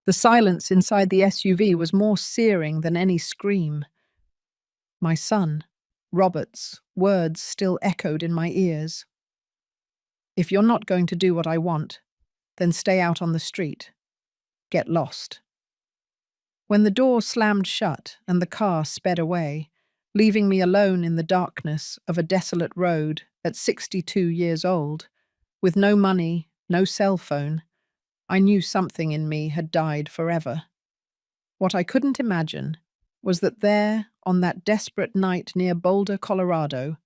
The silence inside the SUV was more searing than any scream. My son, Robert's, words still echoed in my ears. "If you're not going to do what I want, then stay out on the street. Get lost." When the door slammed shut and the car sped away, leaving me alone in the darkness of a desolate road at 62 years old, with no money, no cell phone, I knew something in me had died forever. What I couldn't imagine was that there, on that desperate night near Boulder, Colorado,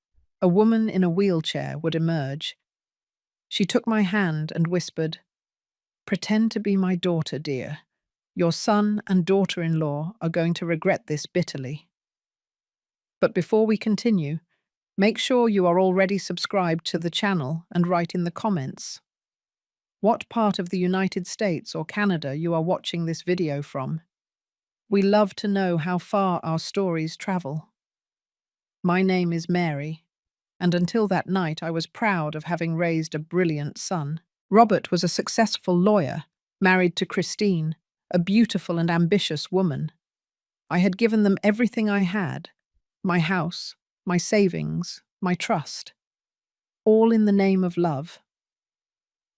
a woman in a wheelchair would emerge. She took my hand and whispered, "Pretend to be my daughter, dear. Your son and daughter-in-law are going to regret this bitterly." But before we continue, make sure you are already subscribed to the channel and write in the comments what part of the United States or Canada you are watching this video from. We love to know how far our stories travel. My name is Mary, and until that night I was proud of having raised a brilliant son. Robert was a successful lawyer, married to Christine, a beautiful and ambitious woman. I had given them everything I had, my house, my savings, my trust, all in the name of love.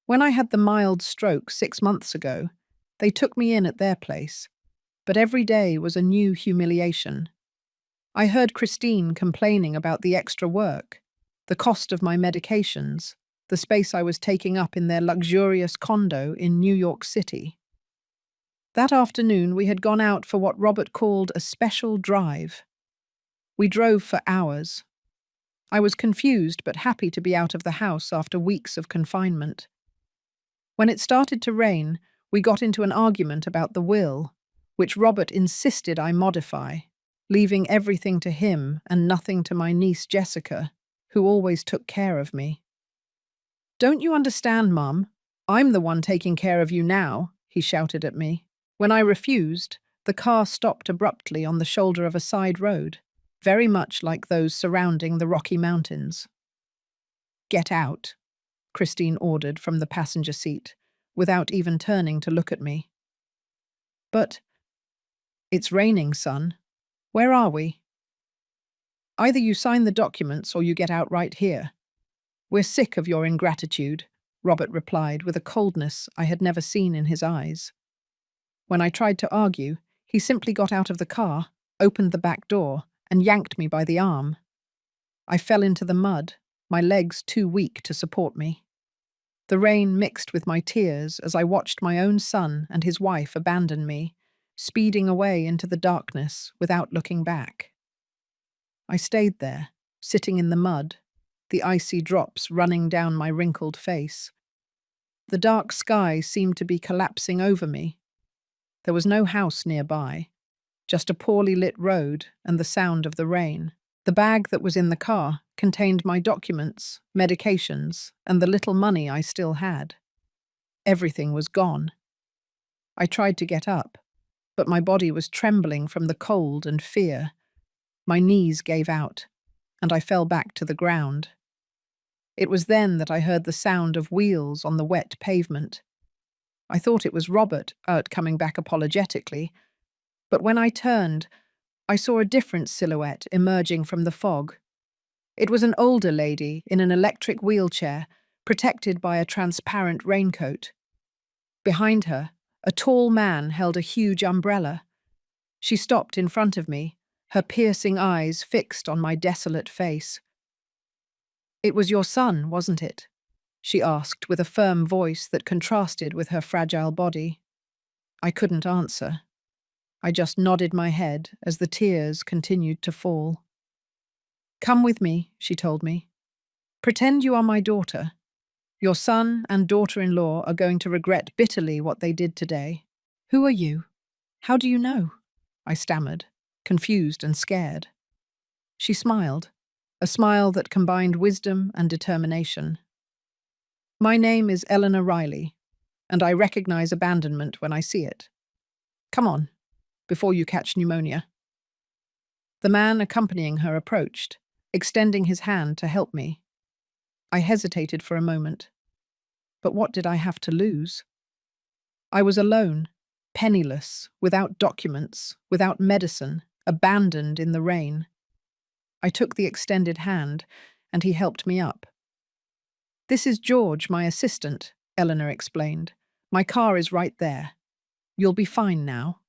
When I had the mild stroke 6 months ago, they took me in at their place, but every day was a new humiliation. I heard Christine complaining about the extra work, the cost of my medications, the space I was taking up in their luxurious condo in New York City. That afternoon, we had gone out for what Robert called a special drive. We drove for hours. I was confused but happy to be out of the house after weeks of confinement. When it started to rain, we got into an argument about the will, which Robert insisted I modify, leaving everything to him and nothing to my niece Jessica, who always took care of me. "Don't you understand, Mum? I'm the one taking care of you now," he shouted at me. When I refused, the car stopped abruptly on the shoulder of a side road, very much like those surrounding the Rocky Mountains. "Get out," Christine ordered from the passenger seat, without even turning to look at me. "But it's raining, son. Where are we?" "Either you sign the documents or you get out right here. We're sick of your ingratitude," Robert replied with a coldness I had never seen in his eyes. When I tried to argue, he simply got out of the car, opened the back door, and yanked me by the arm. I fell into the mud, my legs too weak to support me. The rain mixed with my tears as I watched my own son and his wife abandon me, speeding away into the darkness without looking back. I stayed there, sitting in the mud, the icy drops running down my wrinkled face. The dark sky seemed to be collapsing over me. There was no house nearby, just a poorly lit road and the sound of the rain. The bag that was in the car contained my documents, medications, and the little money I still had. Everything was gone. I tried to get up, but my body was trembling from the cold and fear. My knees gave out, and I fell back to the ground. It was then that I heard the sound of wheels on the wet pavement. I thought it was Robert coming back apologetically, but when I turned, I saw a different silhouette emerging from the fog. It was an older lady in an electric wheelchair, protected by a transparent raincoat. Behind her, a tall man held a huge umbrella. She stopped in front of me, her piercing eyes fixed on my desolate face. "It was your son, wasn't it?" she asked with a firm voice that contrasted with her fragile body. I couldn't answer. I just nodded my head as the tears continued to fall. "Come with me," she told me. "Pretend you are my daughter. Your son and daughter-in-law are going to regret bitterly what they did today." "Who are you? How do you know?" I stammered, confused and scared. She smiled, a smile that combined wisdom and determination. "My name is Eleanor Riley, and I recognize abandonment when I see it. Come on, before you catch pneumonia." The man accompanying her approached, extending his hand to help me. I hesitated for a moment. But what did I have to lose? I was alone, penniless, without documents, without medicine, abandoned in the rain. I took the extended hand, and he helped me up. "This is George, my assistant," Eleanor explained. "My car is right there. You'll be fine now."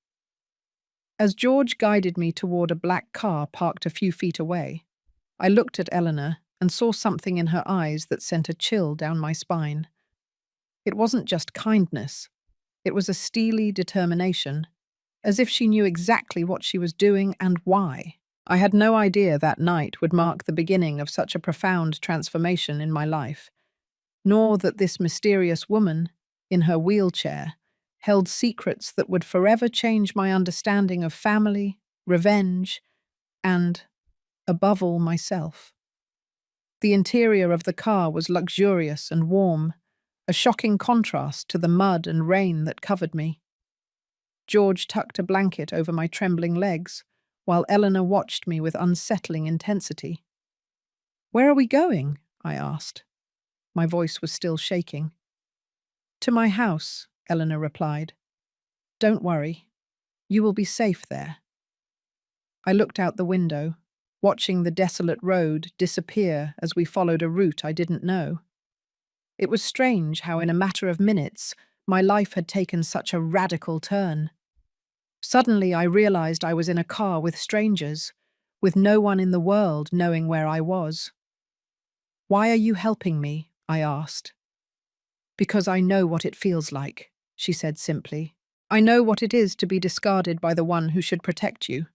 As George guided me toward a black car parked a few feet away, I looked at Eleanor and saw something in her eyes that sent a chill down my spine. It wasn't just kindness. It was a steely determination, as if she knew exactly what she was doing and why. I had no idea that night would mark the beginning of such a profound transformation in my life, nor that this mysterious woman, in her wheelchair, held secrets that would forever change my understanding of family, revenge, and, above all, myself. The interior of the car was luxurious and warm, a shocking contrast to the mud and rain that covered me. George tucked a blanket over my trembling legs, while Eleanor watched me with unsettling intensity. "Where are we going?" I asked. My voice was still shaking. "To my house," Eleanor replied. "Don't worry. You will be safe there." I looked out the window, watching the desolate road disappear as we followed a route I didn't know. It was strange how in a matter of minutes my life had taken such a radical turn. Suddenly I realized I was in a car with strangers, with no one in the world knowing where I was. "Why are you helping me?" I asked. "Because I know what it feels like," she said simply. "I know what it is to be discarded by the one who should protect you."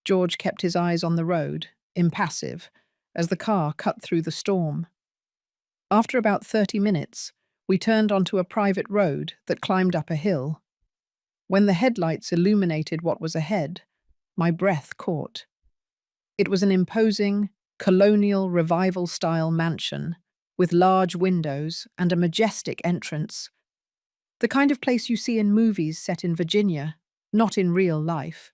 George kept his eyes on the road, impassive, as the car cut through the storm. After about 30 minutes, we turned onto a private road that climbed up a hill. When the headlights illuminated what was ahead, my breath caught. It was an imposing, colonial revival-style mansion with large windows and a majestic entrance. The kind of place you see in movies set in Virginia, not in real life.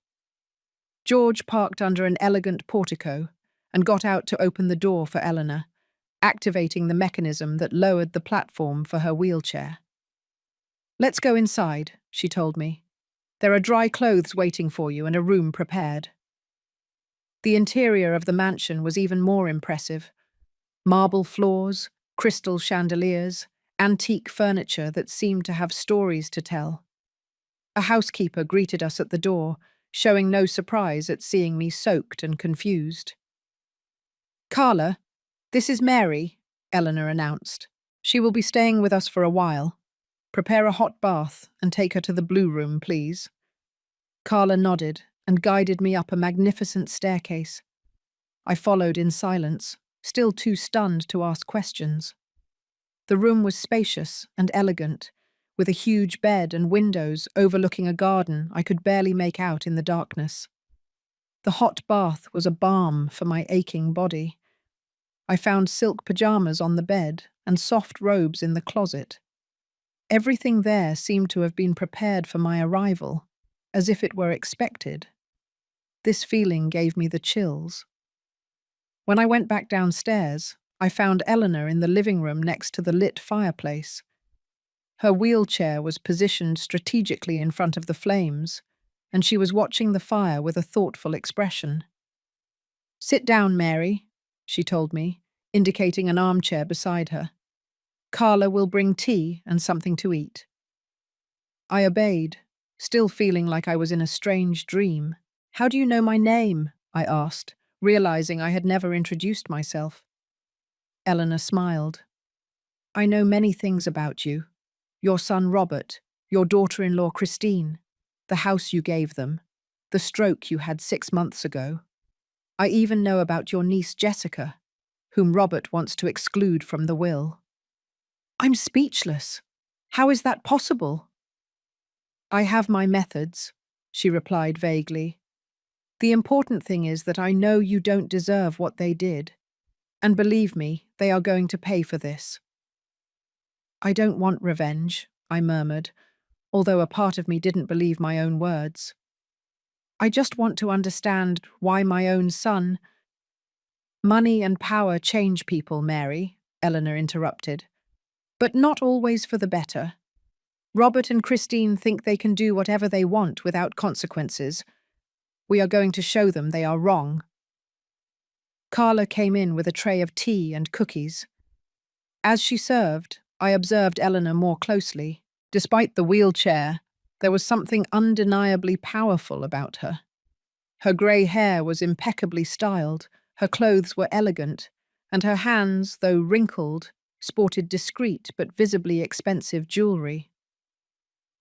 George parked under an elegant portico and got out to open the door for Eleanor, activating the mechanism that lowered the platform for her wheelchair. "Let's go inside," she told me. "There are dry clothes waiting for you and a room prepared." The interior of the mansion was even more impressive. Marble floors, crystal chandeliers, antique furniture that seemed to have stories to tell. A housekeeper greeted us at the door, showing no surprise at seeing me soaked and confused. "Carla, this is Mary," Eleanor announced. "She will be staying with us for a while. Prepare a hot bath and take her to the blue room, please." Carla nodded and guided me up a magnificent staircase. I followed in silence, still too stunned to ask questions. The room was spacious and elegant, with a huge bed and windows overlooking a garden I could barely make out in the darkness. The hot bath was a balm for my aching body. I found silk pajamas on the bed and soft robes in the closet. Everything there seemed to have been prepared for my arrival, as if it were expected. This feeling gave me the chills. When I went back downstairs, I found Eleanor in the living room next to the lit fireplace. Her wheelchair was positioned strategically in front of the flames, and she was watching the fire with a thoughtful expression. "Sit down, Mary," she told me, indicating an armchair beside her. "Carla will bring tea and something to eat." I obeyed, still feeling like I was in a strange dream. "How do you know my name?" I asked, realizing I had never introduced myself. Eleanor smiled. "I know many things about you. Your son Robert, your daughter-in-law Christine, the house you gave them, the stroke you had 6 months ago. I even know about your niece Jessica, whom Robert wants to exclude from the will." I'm speechless. How is that possible? "I have my methods," she replied vaguely. "The important thing is that I know you don't deserve what they did. And believe me, they are going to pay for this." "I don't want revenge," I murmured, although a part of me didn't believe my own words. "I just want to understand why my own son—" "Money and power change people, Mary," Eleanor interrupted. "But not always for the better. Robert and Christine think they can do whatever they want without consequences. We are going to show them they are wrong. Carla came in with a tray of tea and cookies. As she served, I observed Eleanor more closely. Despite the wheelchair, there was something undeniably powerful about her. Her grey hair was impeccably styled, her clothes were elegant, and her hands, though wrinkled, sported discreet but visibly expensive jewellery.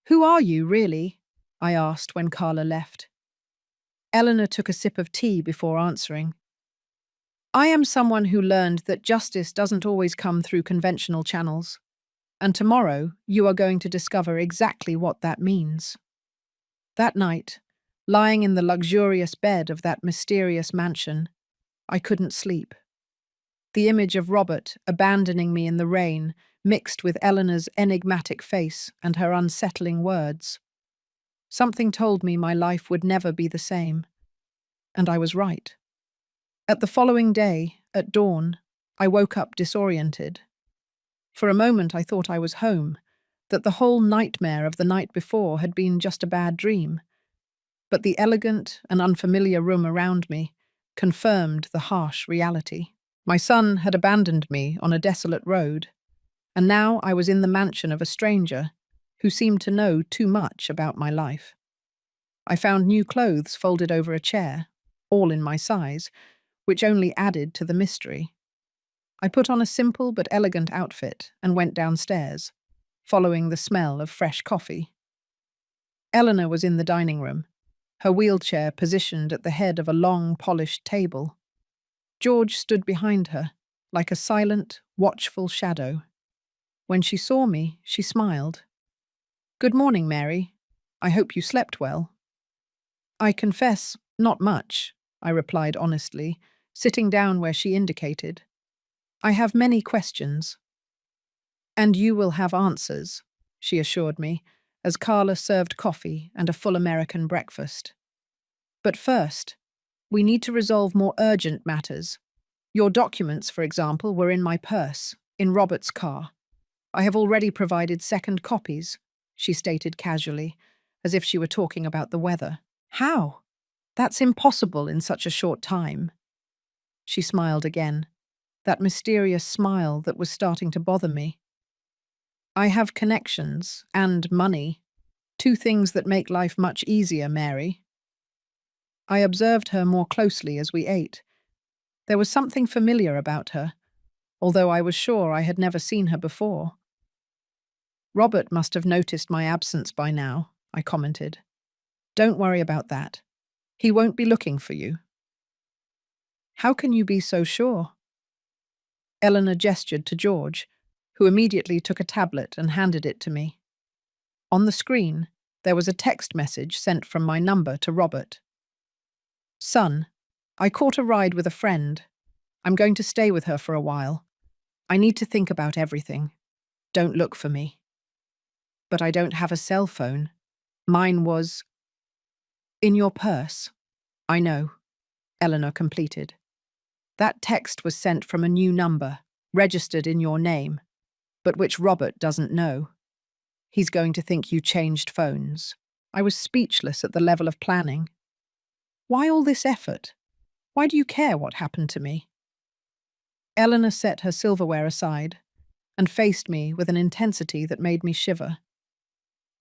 "Who are you, really?" I asked when Carla left. Eleanor took a sip of tea before answering. "I am someone who learned that justice doesn't always come through conventional channels, and tomorrow you are going to discover exactly what that means." That night, lying in the luxurious bed of that mysterious mansion, I couldn't sleep. The image of Robert abandoning me in the rain mixed with Eleanor's enigmatic face and her unsettling words. Something told me my life would never be the same, and I was right. At the following day, at dawn, I woke up disoriented. For a moment I thought I was home, that the whole nightmare of the night before had been just a bad dream. But the elegant and unfamiliar room around me confirmed the harsh reality. My son had abandoned me on a desolate road, and now I was in the mansion of a stranger who seemed to know too much about my life. I found new clothes folded over a chair, all in my size, which only added to the mystery. I put on a simple but elegant outfit and went downstairs, following the smell of fresh coffee. Eleanor was in the dining room, her wheelchair positioned at the head of a long, polished table. George stood behind her, like a silent, watchful shadow. When she saw me, she smiled. "Good morning, Mary. I hope you slept well." "I confess, not much," I replied honestly, sitting down where she indicated. "I have many questions." "And you will have answers," she assured me, as Carla served coffee and a full American breakfast. "But first, we need to resolve more urgent matters. Your documents, for example, were in my purse, in Robert's car. I have already provided second copies," she stated casually, as if she were talking about the weather. "How? That's impossible in such a short time." She smiled again, that mysterious smile that was starting to bother me. "I have connections and money, two things that make life much easier, Mary." I observed her more closely as we ate. There was something familiar about her, although I was sure I had never seen her before. "Robert must have noticed my absence by now," I commented. "Don't worry about that. He won't be looking for you." "How can you be so sure?" Eleanor gestured to George, who immediately took a tablet and handed it to me. On the screen, there was a text message sent from my number to Robert. "Son, I caught a ride with a friend. I'm going to stay with her for a while. I need to think about everything. Don't look for me." "But I don't have a cell phone. Mine was—" "In your purse." "I know," Eleanor completed. "That text was sent from a new number, registered in your name, but which Robert doesn't know. He's going to think you changed phones." I was speechless at the level of planning. "Why all this effort? Why do you care what happened to me?" Eleanor set her silverware aside and faced me with an intensity that made me shiver.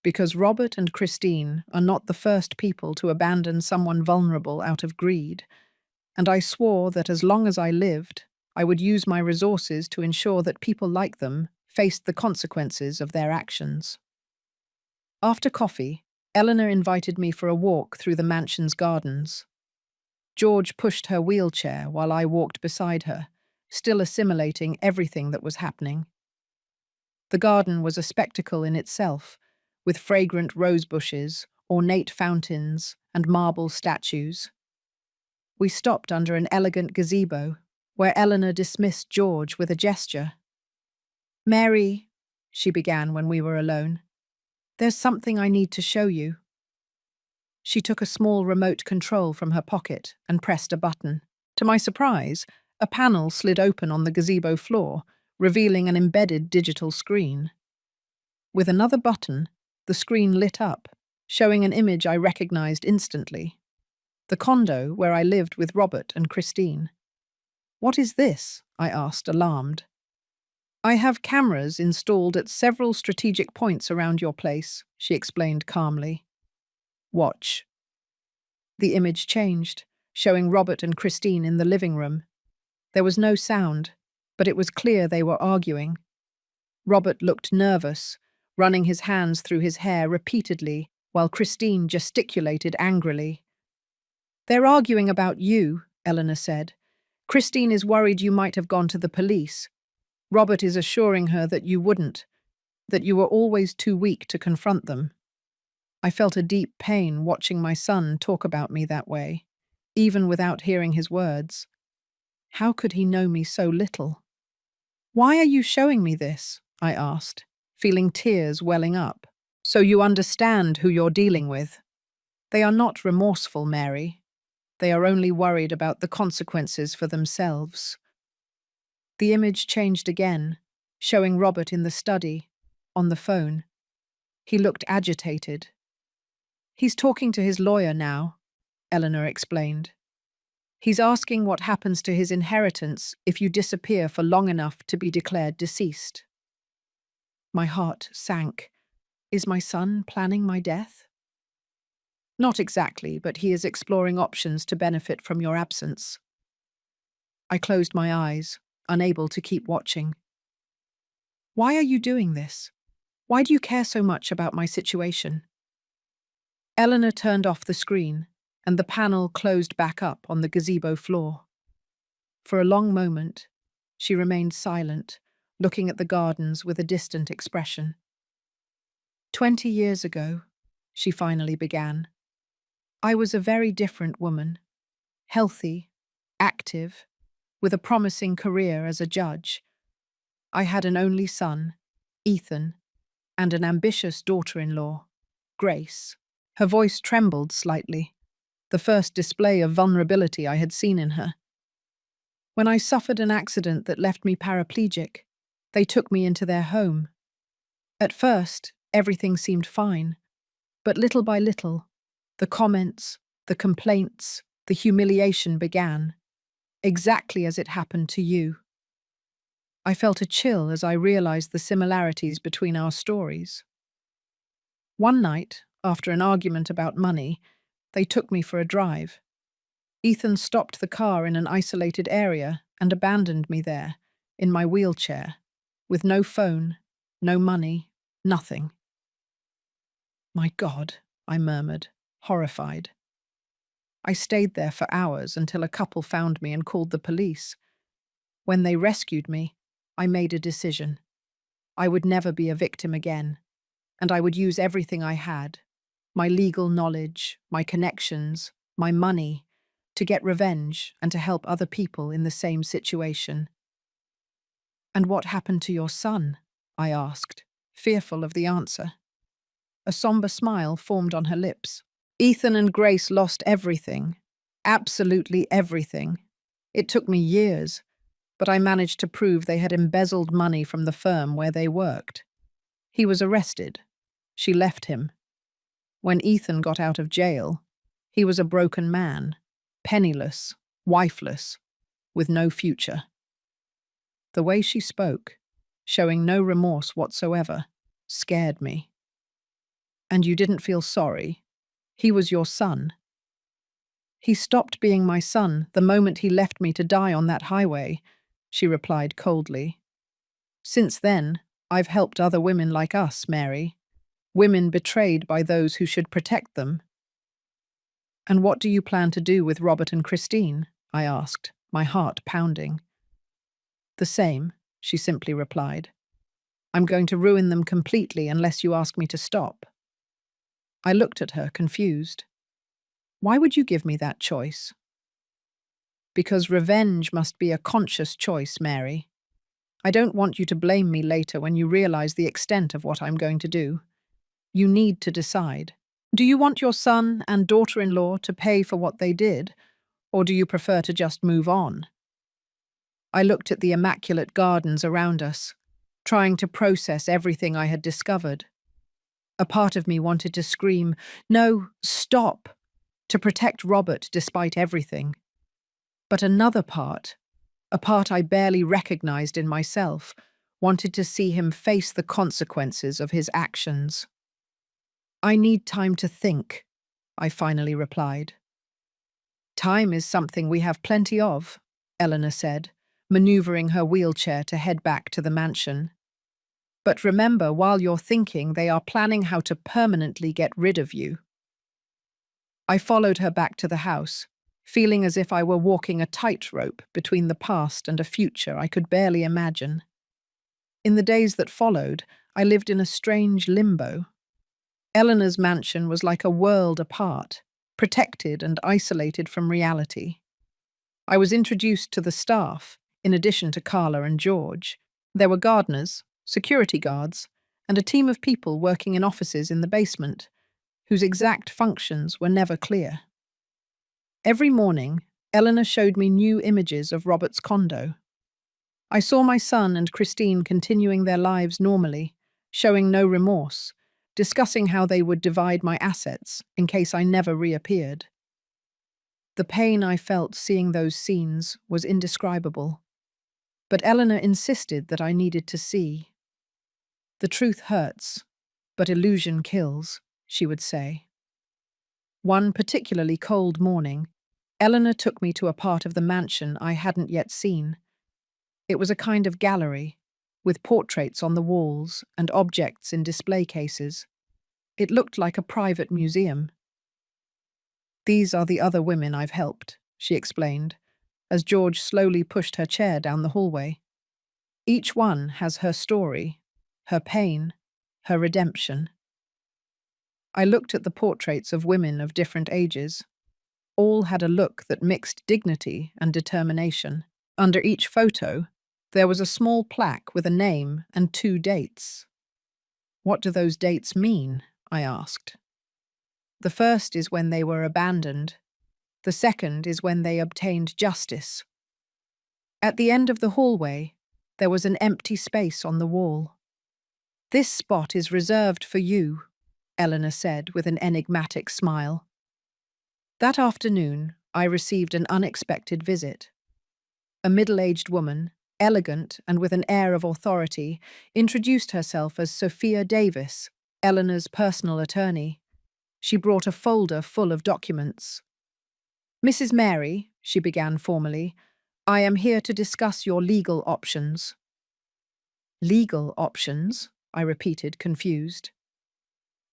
"Because Robert and Christine are not the first people to abandon someone vulnerable out of greed, and I swore that as long as I lived, I would use my resources to ensure that people like them faced the consequences of their actions." After coffee, Eleanor invited me for a walk through the mansion's gardens. George pushed her wheelchair while I walked beside her, still assimilating everything that was happening. The garden was a spectacle in itself, with fragrant rose bushes, ornate fountains, and marble statues. We stopped under an elegant gazebo, where Eleanor dismissed George with a gesture. "Mary," she began when we were alone, "there's something I need to show you." She took a small remote control from her pocket and pressed a button. To my surprise, a panel slid open on the gazebo floor, revealing an embedded digital screen. With another button, The screen lit up, showing an image I recognized instantly. The condo where I lived with Robert and Christine. "What is this?" I asked, alarmed. "I have cameras installed at several strategic points around your place," she explained calmly. "Watch." The image changed, showing Robert and Christine in the living room. There was no sound, but it was clear they were arguing. Robert looked nervous, running his hands through his hair repeatedly, while Christine gesticulated angrily. "They're arguing about you," Eleanor said. "Christine is worried you might have gone to the police. Robert is assuring her that you wouldn't, that you were always too weak to confront them." I felt a deep pain watching my son talk about me that way, even without hearing his words. How could he know me so little? "Why are you showing me this?" I asked, feeling tears welling up. "So you understand who you're dealing with. They are not remorseful, Mary. They are only worried about the consequences for themselves." The image changed again, showing Robert in the study, on the phone. He looked agitated. "He's talking to his lawyer now," Eleanor explained. "He's asking what happens to his inheritance if you disappear for long enough to be declared deceased." My heart sank. Is my son planning my death? "Not exactly, but he is exploring options to benefit from your absence." I closed my eyes, unable to keep watching. "Why are you doing this? Why do you care so much about my situation?" Eleanor turned off the screen, and the panel closed back up on the gazebo floor. For a long moment, she remained silent, looking at the gardens with a distant expression. 20 years ago," she finally began, "I was a very different woman, healthy, active, with a promising career as a judge. I had an only son, Ethan, and an ambitious daughter-in-law, Grace." Her voice trembled slightly, the first display of vulnerability I had seen in her. "When I suffered an accident that left me paraplegic, they took me into their home. At first, everything seemed fine, but little by little, the comments, the complaints, the humiliation began, exactly as it happened to you." I felt a chill as I realized the similarities between our stories. "One night, after an argument about money, they took me for a drive. Ethan stopped the car in an isolated area and abandoned me there, in my wheelchair, with no phone, no money, nothing." "My God," I murmured, horrified. "I stayed there for hours until a couple found me and called the police. When they rescued me, I made a decision. I would never be a victim again, and I would use everything I had, my legal knowledge, my connections, my money, to get revenge and to help other people in the same situation." "And what happened to your son?" I asked, fearful of the answer. A somber smile formed on her lips. "Ethan and Grace lost everything. Absolutely everything. It took me years, but I managed to prove they had embezzled money from the firm where they worked. He was arrested. She left him. When Ethan got out of jail, he was a broken man, penniless, wifeless, with no future." The way she spoke, showing no remorse whatsoever, scared me. "And you didn't feel sorry? He was your son." "He stopped being my son the moment he left me to die on that highway," she replied coldly. "Since then, I've helped other women like us, Mary. Women betrayed by those who should protect them." "And what do you plan to do with Robert and Christine?" I asked, my heart pounding. "The same," she simply replied. "I'm going to ruin them completely unless you ask me to stop." I looked at her, confused. "Why would you give me that choice?" "Because revenge must be a conscious choice, Mary. I don't want you to blame me later when you realize the extent of what I'm going to do. You need to decide. Do you want your son and daughter-in-law to pay for what they did, or do you prefer to just move on?" I looked at the immaculate gardens around us, trying to process everything I had discovered. A part of me wanted to scream, "No, stop!" to protect Robert despite everything. But another part, a part I barely recognized in myself, wanted to see him face the consequences of his actions. "I need time to think," I finally replied. "Time is something we have plenty of," Eleanor said, maneuvering her wheelchair to head back to the mansion. "But remember, while you're thinking, they are planning how to permanently get rid of you." I followed her back to the house, feeling as if I were walking a tightrope between the past and a future I could barely imagine. In the days that followed, I lived in a strange limbo. Eleanor's mansion was like a world apart, protected and isolated from reality. I was introduced to the staff, in addition to Carla and George. There were gardeners, security guards, and a team of people working in offices in the basement, whose exact functions were never clear. Every morning, Eleanor showed me new images of Robert's condo. I saw my son and Christine continuing their lives normally, showing no remorse, discussing how they would divide my assets in case I never reappeared. The pain I felt seeing those scenes was indescribable, but Eleanor insisted that I needed to see. "The truth hurts, but illusion kills," she would say. One particularly cold morning, Eleanor took me to a part of the mansion I hadn't yet seen. It was a kind of gallery, with portraits on the walls and objects in display cases. It looked like a private museum. "These are the other women I've helped," she explained, as George slowly pushed her chair down the hallway. "Each one has her story, her pain, her redemption." I looked at the portraits of women of different ages. All had a look that mixed dignity and determination. Under each photo, there was a small plaque with a name and 2 dates. "What do those dates mean?" I asked. "The first is when they were abandoned. The second is when they obtained justice." At the end of the hallway, there was an empty space on the wall. "This spot is reserved for you," Eleanor said with an enigmatic smile. That afternoon, I received an unexpected visit. A middle-aged woman, elegant and with an air of authority, introduced herself as Sophia Davis, Eleanor's personal attorney. She brought a folder full of documents. "Mrs. Mary," she began formally, "I am here to discuss your legal options." "Legal options?" I repeated, confused.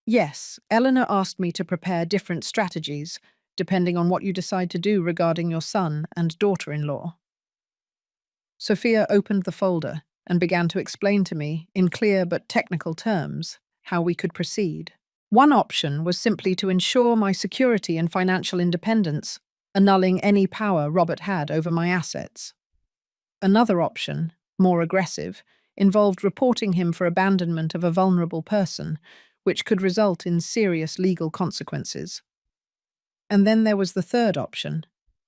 "Yes, Eleanor asked me to prepare different strategies, depending on what you decide to do regarding your son and daughter-in-law." Sophia opened the folder and began to explain to me, in clear but technical terms, how we could proceed. One option was simply to ensure my security and financial independence, annulling any power Robert had over my assets. Another option, more aggressive, involved reporting him for abandonment of a vulnerable person, which could result in serious legal consequences. And then there was the third option,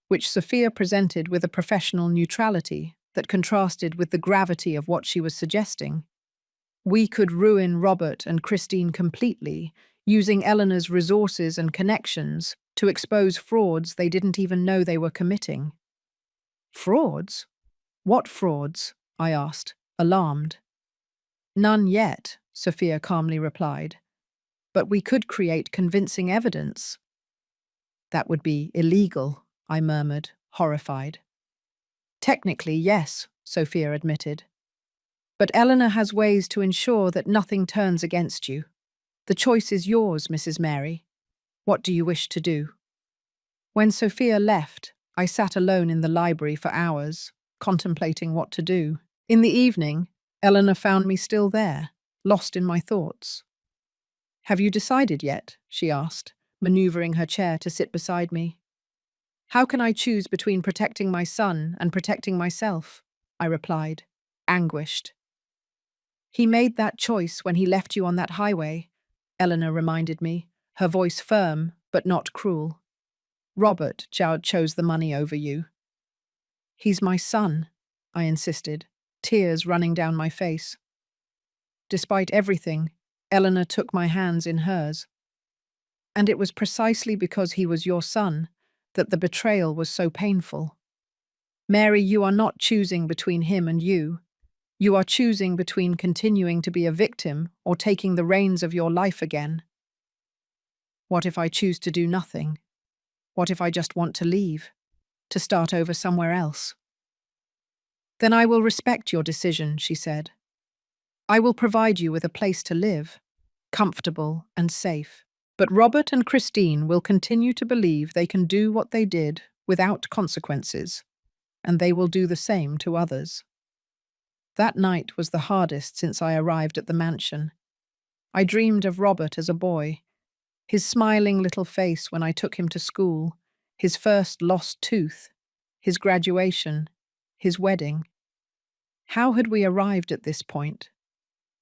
which Sophia presented with a professional neutrality that contrasted with the gravity of what she was suggesting. We could ruin Robert and Christine completely, using Eleanor's resources and connections to expose frauds they didn't even know they were committing. "Frauds? What frauds?" I asked, alarmed. "None yet," Sophia calmly replied. "But we could create convincing evidence." "That would be illegal," I murmured, horrified. "Technically, yes," Sophia admitted. "But Eleanor has ways to ensure that nothing turns against you. The choice is yours, Mrs. Mary. What do you wish to do?" When Sophia left, I sat alone in the library for hours, contemplating what to do. In the evening, Eleanor found me still there, lost in my thoughts. "Have you decided yet?" she asked, maneuvering her chair to sit beside me. "How can I choose between protecting my son and protecting myself?" I replied, anguished. "He made that choice when he left you on that highway," Eleanor reminded me, her voice firm but not cruel. "Robert chose the money over you." "He's my son," I insisted, tears running down my face. "Despite everything, Eleanor took my hands in hers. And it was precisely because he was your son that the betrayal was so painful. Mary, you are not choosing between him and you. You are choosing between continuing to be a victim or taking the reins of your life again. What if I choose to do nothing? What if I just want to leave, to start over somewhere else? Then I will respect your decision, she said. I will provide you with a place to live, comfortable and safe. But Robert and Christine will continue to believe they can do what they did without consequences, and they will do the same to others. That night was the hardest since I arrived at the mansion. I dreamed of Robert as a boy, his smiling little face when I took him to school, his first lost tooth, his graduation, his wedding. How had we arrived at this point?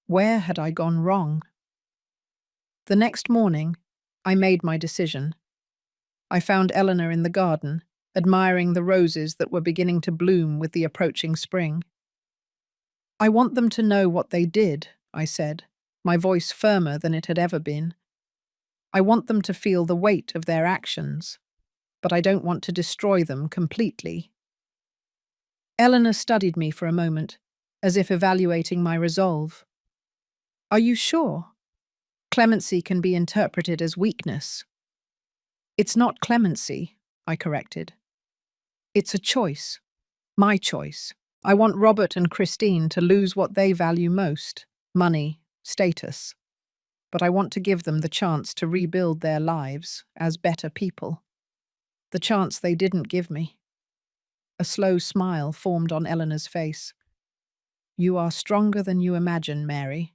Where had I gone wrong? The next morning, I made my decision. I found Eleanor in the garden, admiring the roses that were beginning to bloom with the approaching spring. I want them to know what they did, I said, my voice firmer than it had ever been. I want them to feel the weight of their actions, but I don't want to destroy them completely. Eleanor studied me for a moment, as if evaluating my resolve. Are you sure? Clemency can be interpreted as weakness. It's not clemency, I corrected. It's a choice. My choice. I want Robert and Christine to lose what they value most, money, status. But I want to give them the chance to rebuild their lives as better people. The chance they didn't give me. A slow smile formed on Eleanor's face. You are stronger than you imagine, Mary,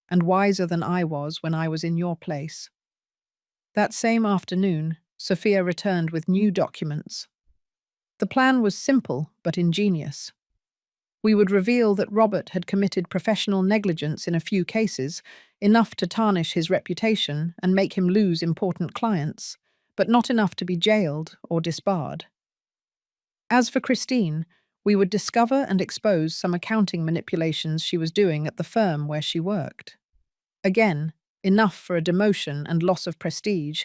and wiser than I was when I was in your place. That same afternoon, Sophia returned with new documents. The plan was simple but ingenious. We would reveal that Robert had committed professional negligence in a few cases, enough to tarnish his reputation and make him lose important clients, but not enough to be jailed or disbarred. As for Christine, we would discover and expose some accounting manipulations she was doing at the firm where she worked. Again, enough for a demotion and loss of prestige,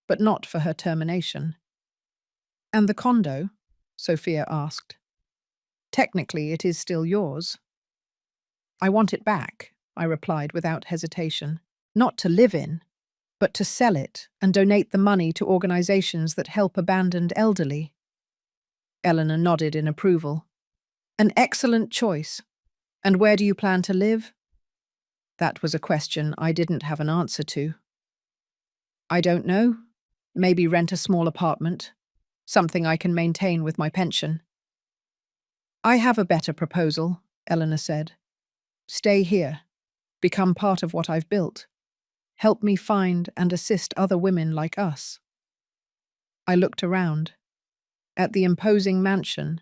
but not for her termination. And the condo? Sophia asked. Technically, it is still yours. I want it back, I replied without hesitation. Not to live in, but to sell it and donate the money to organizations that help abandoned elderly. Eleanor nodded in approval. An excellent choice. And where do you plan to live? That was a question I didn't have an answer to. I don't know. Maybe rent a small apartment. Something I can maintain with my pension. I have a better proposal, Eleanor said. Stay here. Become part of what I've built. Help me find and assist other women like us. I looked around. At the imposing mansion,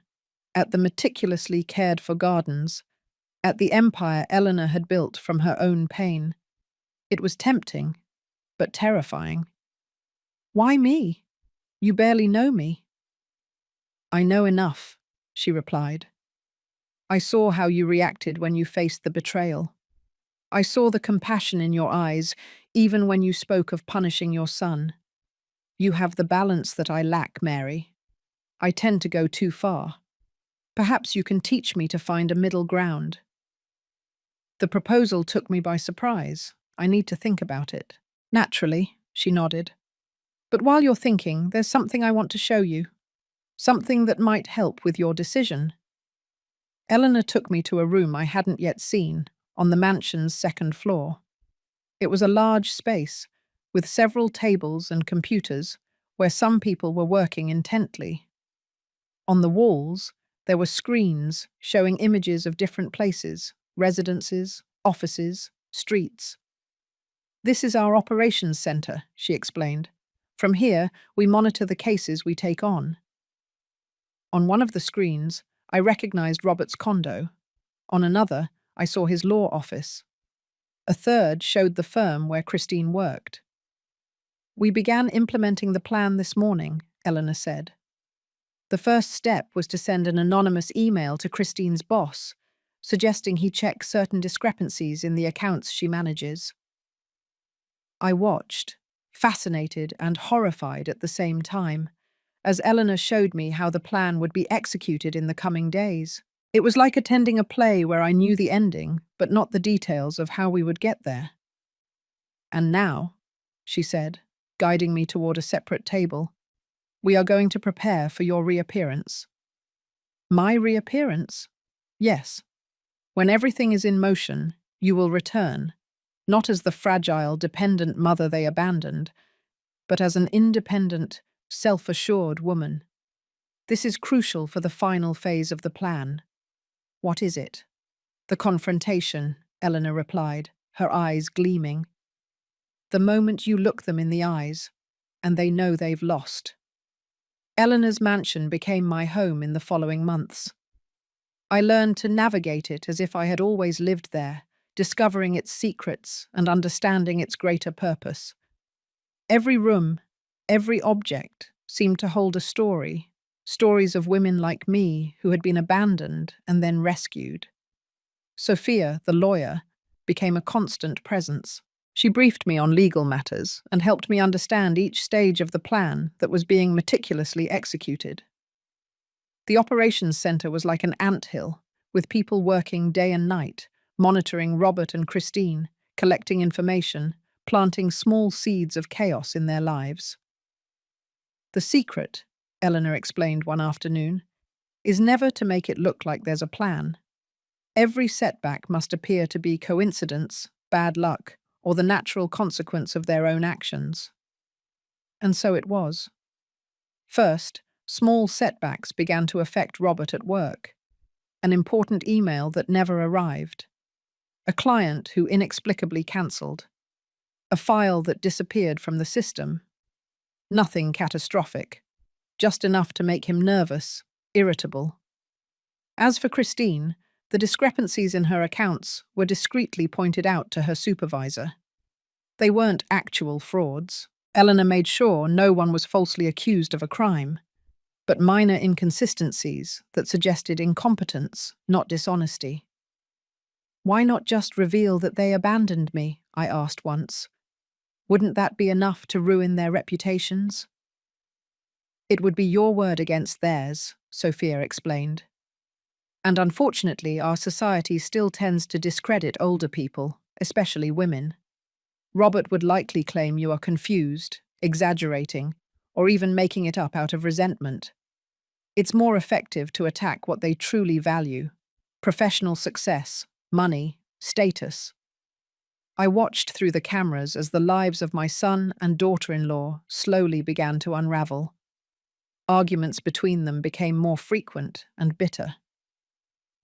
at the meticulously cared-for gardens, at the empire Eleanor had built from her own pain. It was tempting, but terrifying. Why me? You barely know me. I know enough, she replied. I saw how you reacted when you faced the betrayal. I saw the compassion in your eyes, even when you spoke of punishing your son. You have the balance that I lack, Mary. I tend to go too far. Perhaps you can teach me to find a middle ground. The proposal took me by surprise. I need to think about it. Naturally, she nodded. But while you're thinking, there's something I want to show you. Something that might help with your decision. Eleanor took me to a room I hadn't yet seen, on the mansion's second floor. It was a large space, with several tables and computers, where some people were working intently. On the walls, there were screens showing images of different places, residences, offices, streets. This is our operations center, she explained. From here, we monitor the cases we take on. On one of the screens, I recognized Robert's condo. On another, I saw his law office. A third showed the firm where Christine worked. We began implementing the plan this morning, Eleanor said. The first step was to send an anonymous email to Christine's boss, suggesting he check certain discrepancies in the accounts she manages. I watched, fascinated and horrified at the same time, as Eleanor showed me how the plan would be executed in the coming days. It was like attending a play where I knew the ending, but not the details of how we would get there. "And now," she said, guiding me toward a separate table, "we are going to prepare for your reappearance." My reappearance? Yes. When everything is in motion, you will return, not as the fragile, dependent mother they abandoned, but as an independent, self-assured woman. This is crucial for the final phase of the plan. What is it? The confrontation, Eleanor replied, her eyes gleaming. The moment you look them in the eyes, and they know they've lost. Eleanor's mansion became my home in the following months. I learned to navigate it as if I had always lived there, discovering its secrets and understanding its greater purpose. Every room, every object seemed to hold a story, stories of women like me who had been abandoned and then rescued. Sophia, the lawyer, became a constant presence. She briefed me on legal matters and helped me understand each stage of the plan that was being meticulously executed. The operations center was like an anthill, with people working day and night, monitoring Robert and Christine, collecting information, planting small seeds of chaos in their lives. The secret, Eleanor explained one afternoon, is never to make it look like there's a plan. Every setback must appear to be coincidence, bad luck, or the natural consequence of their own actions. And so it was. First, small setbacks began to affect Robert at work. An important email that never arrived. A client who inexplicably cancelled. A file that disappeared from the system. Nothing catastrophic, just enough to make him nervous, irritable. As for Christine, the discrepancies in her accounts were discreetly pointed out to her supervisor. They weren't actual frauds. Eleanor made sure no one was falsely accused of a crime, but minor inconsistencies that suggested incompetence, not dishonesty. "Why not just reveal that they abandoned me?" I asked once. "Wouldn't that be enough to ruin their reputations?" "It would be your word against theirs," Sophia explained. "And unfortunately, our society still tends to discredit older people, especially women. Robert would likely claim you are confused, exaggerating, or even making it up out of resentment. It's more effective to attack what they truly value: professional success, money, status." I watched through the cameras as the lives of my son and daughter-in-law slowly began to unravel. Arguments between them became more frequent and bitter.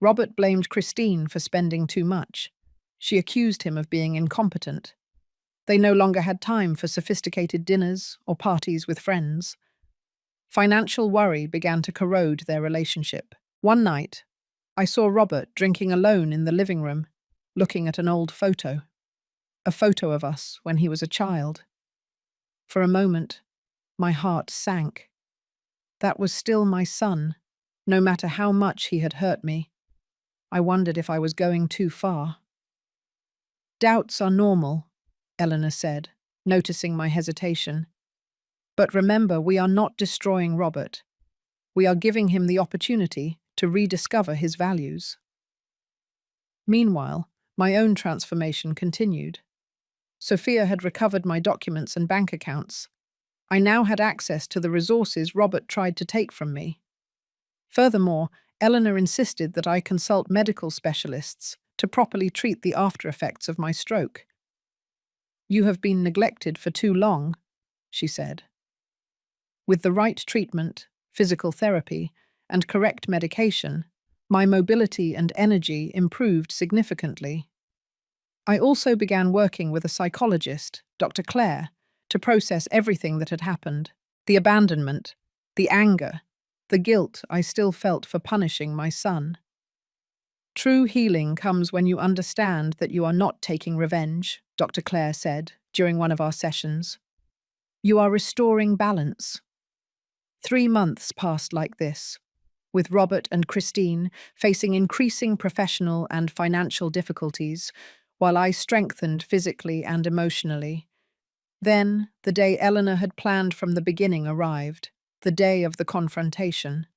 Robert blamed Christine for spending too much. She accused him of being incompetent. They no longer had time for sophisticated dinners or parties with friends. Financial worry began to corrode their relationship. One night, I saw Robert drinking alone in the living room, looking at an old photo. A photo of us when he was a child. For a moment, my heart sank. That was still my son, no matter how much he had hurt me. I wondered if I was going too far. "Doubts are normal," Eleanor said, noticing my hesitation. "But remember, we are not destroying Robert. We are giving him the opportunity to rediscover his values." Meanwhile, my own transformation continued. Sophia had recovered my documents and bank accounts. I now had access to the resources Robert tried to take from me. Furthermore, Eleanor insisted that I consult medical specialists to properly treat the after-effects of my stroke. "You have been neglected for too long," she said. With the right treatment, physical therapy, and correct medication, my mobility and energy improved significantly. I also began working with a psychologist, Dr. Claire, to process everything that had happened: the abandonment, the anger, the guilt I still felt for punishing my son. "True healing comes when you understand that you are not taking revenge," Dr. Claire said during one of our sessions. "You are restoring balance." 3 months passed like this, with Robert and Christine facing increasing professional and financial difficulties, while I strengthened physically and emotionally, Then, the day Eleanor had planned from the beginning arrived, the day of the confrontation.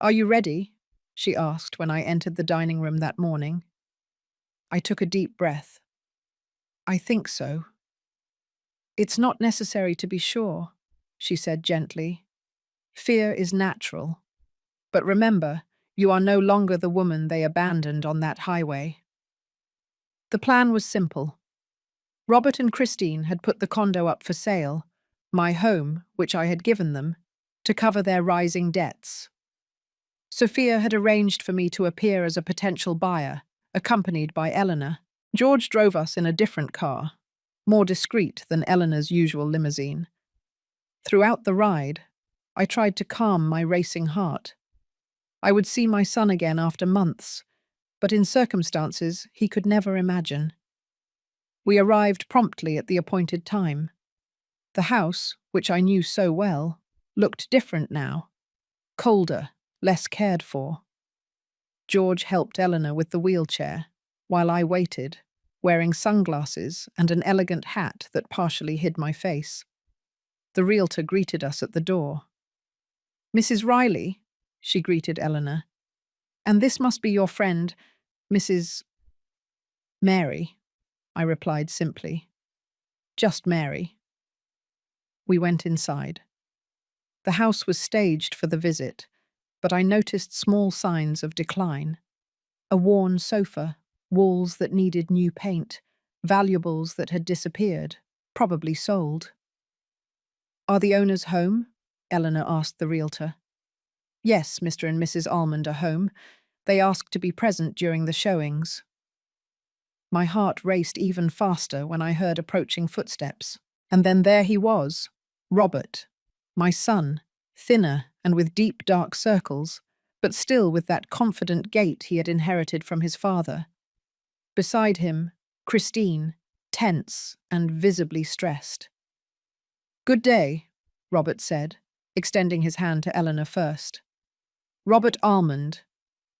"Are you ready?" she asked when I entered the dining room that morning. I took a deep breath. "I think so." "It's not necessary to be sure," she said gently. "Fear is natural. But remember, you are no longer the woman they abandoned on that highway." The plan was simple. Robert and Christine had put the condo up for sale, my home, which I had given them, to cover their rising debts. Sophia had arranged for me to appear as a potential buyer, accompanied by Eleanor. George drove us in a different car, more discreet than Eleanor's usual limousine. Throughout the ride, I tried to calm my racing heart. I would see my son again after months, but in circumstances he could never imagine. We arrived promptly at the appointed time. The house, which I knew so well, looked different now, colder, less cared for. George helped Eleanor with the wheelchair, while I waited, wearing sunglasses and an elegant hat that partially hid my face. The realtor greeted us at the door. "Mrs. Riley," she greeted Eleanor, "and this must be your friend, Mrs. Mary," I replied simply. "Just Mary." We went inside. The house was staged for the visit, but I noticed small signs of decline. A worn sofa, walls that needed new paint, valuables that had disappeared, probably sold. "Are the owners home?" Eleanor asked the realtor. "Yes, Mr. and Mrs. Almond are home. They asked to be present during the showings." My heart raced even faster when I heard approaching footsteps. And then there he was, Robert, my son, thinner and with deep dark circles, but still with that confident gait he had inherited from his father. Beside him, Christine, tense and visibly stressed. "Good day," Robert said, extending his hand to Eleanor first. "Robert Almond,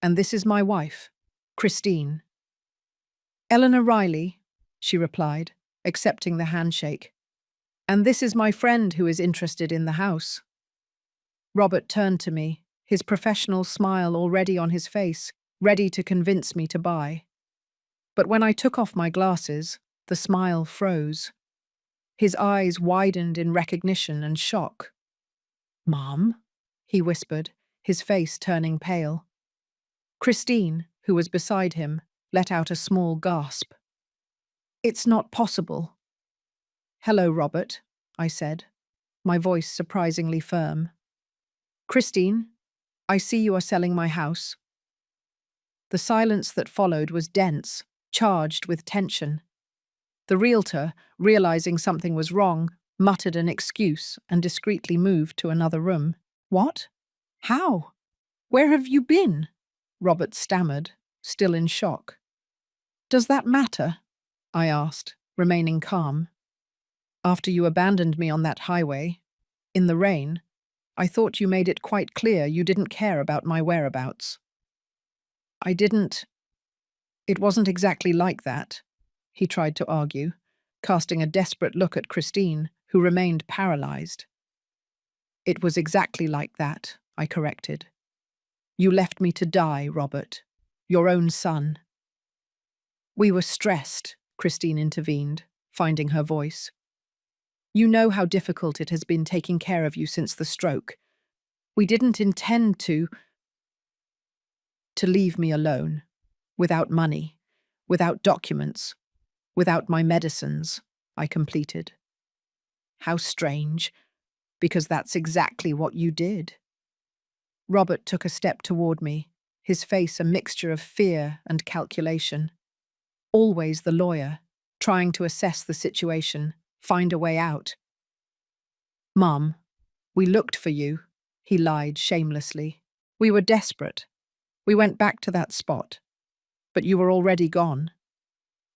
and this is my wife, Christine." "Eleanor Riley," she replied, accepting the handshake. "And this is my friend who is interested in the house." Robert turned to me, his professional smile already on his face, ready to convince me to buy. But when I took off my glasses, the smile froze. His eyes widened in recognition and shock. "Mom?" he whispered, his face turning pale. Christine, who was beside him, let out a small gasp. "It's not possible." "Hello, Robert," I said, my voice surprisingly firm. "Christine, I see you are selling my house." The silence that followed was dense, charged with tension. The realtor, realizing something was wrong, muttered an excuse and discreetly moved to another room. "What? How? Where have you been?" Robert stammered, still in shock. "Does that matter?" I asked, remaining calm. "After you abandoned me on that highway, in the rain, I thought you made it quite clear you didn't care about my whereabouts." "I didn't. It wasn't exactly like that," he tried to argue, casting a desperate look at Christine, who remained paralyzed. "It was exactly like that," I corrected. "You left me to die, Robert. Your own son." "We were stressed," Christine intervened, finding her voice. "You know how difficult it has been taking care of you since the stroke. We didn't intend to leave me alone, without money, without documents, without my medicines," I completed. "How strange, because that's exactly what you did." Robert took a step toward me, his face a mixture of fear and calculation. Always the lawyer, trying to assess the situation, find a way out. "Mum, we looked for you," he lied shamelessly. "We were desperate. We went back to that spot, but you were already gone.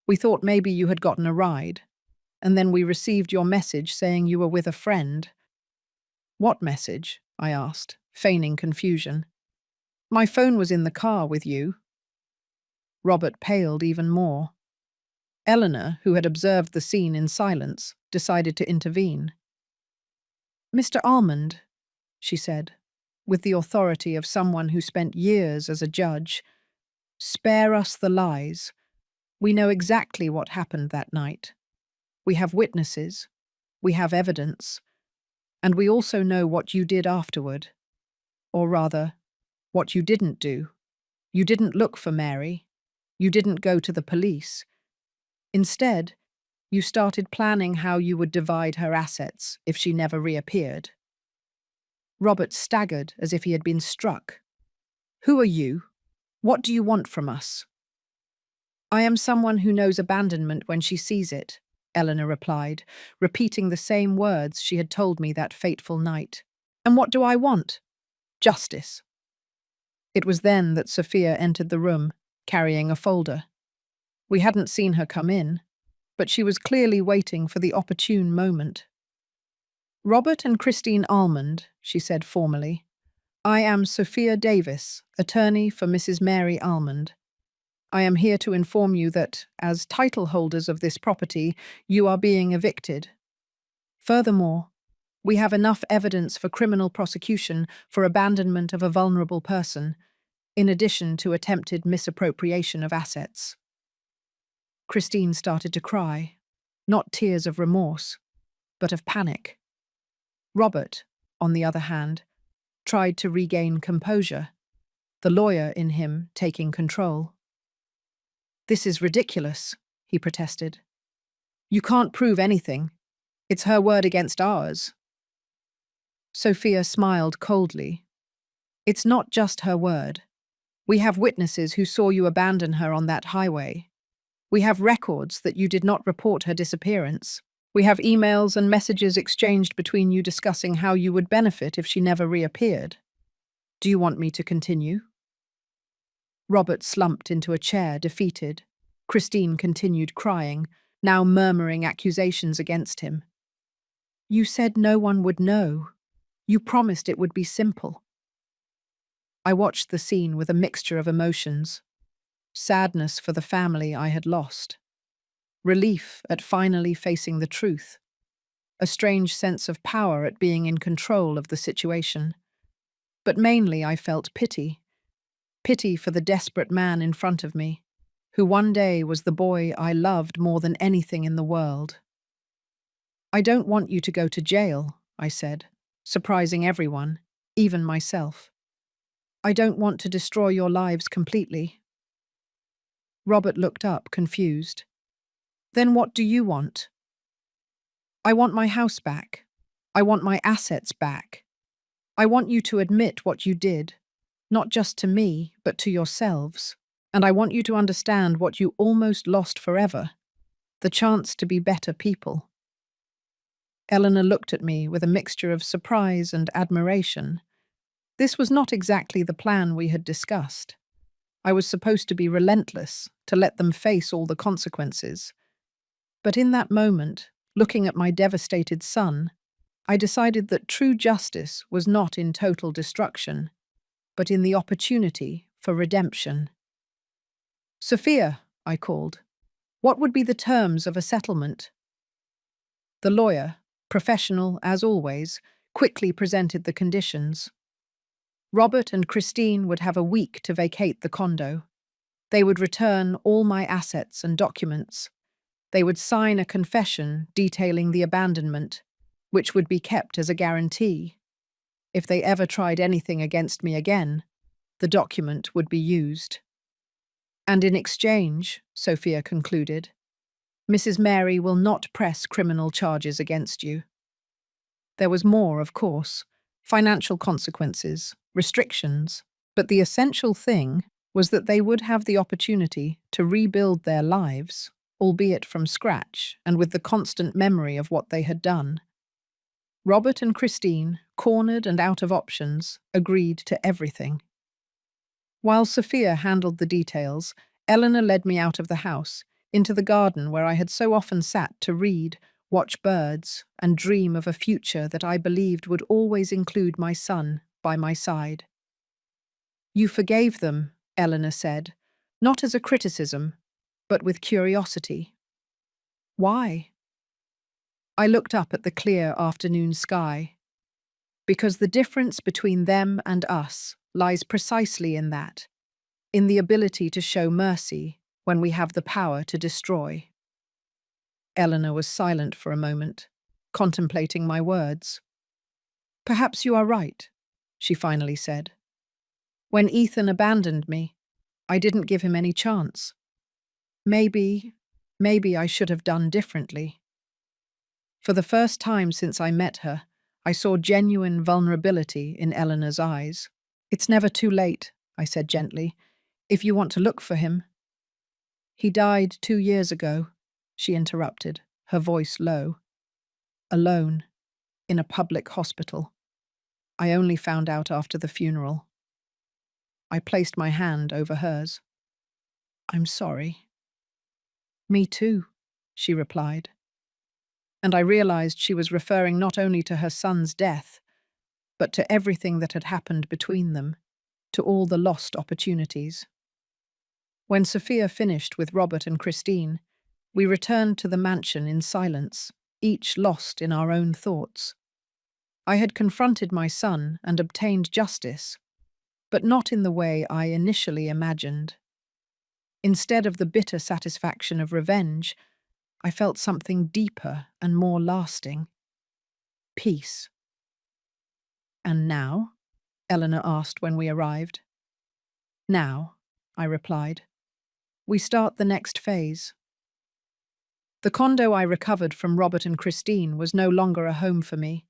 We thought maybe you had gotten a ride, and then we received your message saying you were with a friend." "What message?" I asked, feigning confusion. "My phone was in the car with you." Robert paled even more. Eleanor, who had observed the scene in silence, decided to intervene. "Mr. Almond," she said, with the authority of someone who spent years as a judge, "spare us the lies. We know exactly what happened that night. We have witnesses, we have evidence, and we also know what you did afterward. Or rather, what you didn't do. You didn't look for Mary. You didn't go to the police. Instead, you started planning how you would divide her assets if she never reappeared." Robert staggered as if he had been struck. "Who are you? What do you want from us?" "I am someone who knows abandonment when she sees it," Eleanor replied, repeating the same words she had told me that fateful night. "And what do I want? Justice." It was then that Sophia entered the room, carrying a folder. We hadn't seen her come in, but she was clearly waiting for the opportune moment. "Robert and Christine Almond," she said formally. "I am Sophia Davis, attorney for Mrs. Mary Almond. I am here to inform you that, as title holders of this property, you are being evicted. Furthermore, we have enough evidence for criminal prosecution for abandonment of a vulnerable person, in addition to attempted misappropriation of assets." Christine started to cry, not tears of remorse, but of panic. Robert, on the other hand, tried to regain composure, the lawyer in him taking control. "This is ridiculous," he protested. "You can't prove anything. It's her word against ours." Sophia smiled coldly. "It's not just her word. We have witnesses who saw you abandon her on that highway. We have records that you did not report her disappearance. We have emails and messages exchanged between you discussing how you would benefit if she never reappeared. Do you want me to continue?" Robert slumped into a chair, defeated. Christine continued crying, now murmuring accusations against him. "You said no one would know. You promised it would be simple." I watched the scene with a mixture of emotions. Sadness for the family I had lost. Relief at finally facing the truth. A strange sense of power at being in control of the situation. But mainly I felt pity. Pity for the desperate man in front of me, who one day was the boy I loved more than anything in the world. "I don't want you to go to jail," I said, surprising everyone, even myself. "I don't want to destroy your lives completely." Robert looked up, confused. "Then what do you want?" "I want my house back. I want my assets back. I want you to admit what you did, not just to me, but to yourselves. And I want you to understand what you almost lost forever, the chance to be better people." Eleanor looked at me with a mixture of surprise and admiration. This was not exactly the plan we had discussed. I was supposed to be relentless, to let them face all the consequences. But in that moment, looking at my devastated son, I decided that true justice was not in total destruction, but in the opportunity for redemption. "Sophia," I called, "what would be the terms of a settlement?" The lawyer, professional as always, quickly presented the conditions. Robert and Christine would have a week to vacate the condo. They would return all my assets and documents. They would sign a confession detailing the abandonment, which would be kept as a guarantee. If they ever tried anything against me again, the document would be used. "And in exchange," Sophia concluded, "Mrs. Mary will not press criminal charges against you." There was more, of course, financial consequences, restrictions, but the essential thing was that they would have the opportunity to rebuild their lives, albeit from scratch and with the constant memory of what they had done. Robert and Christine, cornered and out of options, agreed to everything. While Sophia handled the details, Eleanor led me out of the house, into the garden where I had so often sat to read, watch birds, and dream of a future that I believed would always include my son by my side. "You forgave them," Eleanor said, not as a criticism, but with curiosity. Why? I looked up at the clear afternoon sky. Because the difference between them and us lies precisely in that, in the ability to show mercy when we have the power to destroy. Eleanor was silent for a moment, contemplating my words. Perhaps you are right, she finally said. When Ethan abandoned me, I didn't give him any chance. Maybe I should have done differently. For the first time since I met her, I saw genuine vulnerability in Eleanor's eyes. It's never too late, I said gently, if you want to look for him. He died 2 years ago, she interrupted, her voice low. Alone, in a public hospital. I only found out after the funeral. I placed my hand over hers. I'm sorry. Me too, she replied. And I realized she was referring not only to her son's death, but to everything that had happened between them, to all the lost opportunities. When Sophia finished with Robert and Christine, we returned to the mansion in silence, each lost in our own thoughts. I had confronted my son and obtained justice, but not in the way I initially imagined. Instead of the bitter satisfaction of revenge, I felt something deeper and more lasting. Peace. And now? Eleanor asked when we arrived. Now, I replied. We start the next phase. The condo I recovered from Robert and Christine was no longer a home for me.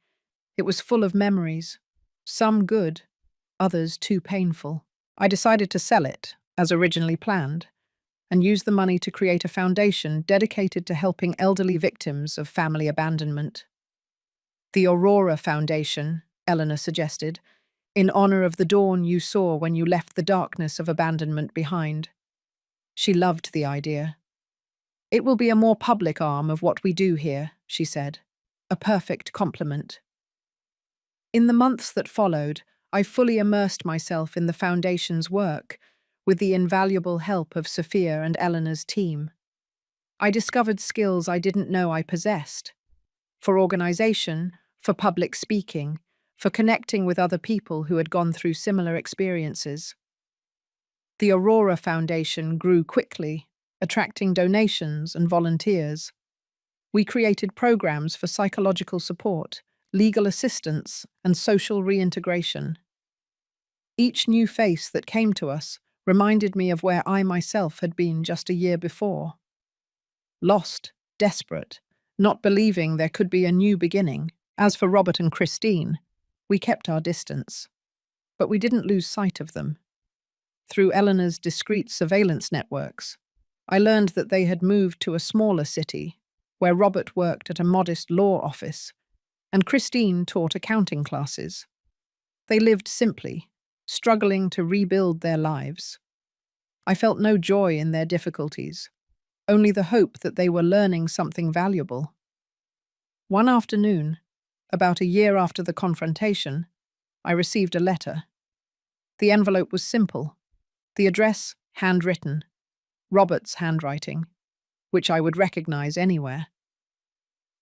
It was full of memories, some good, others too painful. I decided to sell it, as originally planned, and use the money to create a foundation dedicated to helping elderly victims of family abandonment. The Aurora Foundation, Eleanor suggested, in honor of the dawn you saw when you left the darkness of abandonment behind. She loved the idea. It will be a more public arm of what we do here, she said. A perfect complement. In the months that followed, I fully immersed myself in the Foundation's work, with the invaluable help of Sophia and Eleanor's team. I discovered skills I didn't know I possessed. For organization, for public speaking, for connecting with other people who had gone through similar experiences. The Aurora Foundation grew quickly, attracting donations and volunteers. We created programs for psychological support, legal assistance, and social reintegration. Each new face that came to us reminded me of where I myself had been just a year before. Lost, desperate, not believing there could be a new beginning. As for Robert and Christine, we kept our distance. But we didn't lose sight of them. Through Eleanor's discreet surveillance networks, I learned that they had moved to a smaller city, where Robert worked at a modest law office, and Christine taught accounting classes. They lived simply, struggling to rebuild their lives. I felt no joy in their difficulties, only the hope that they were learning something valuable. One afternoon, about a year after the confrontation, I received a letter. The envelope was simple, the address handwritten, Robert's handwriting, which I would recognize anywhere.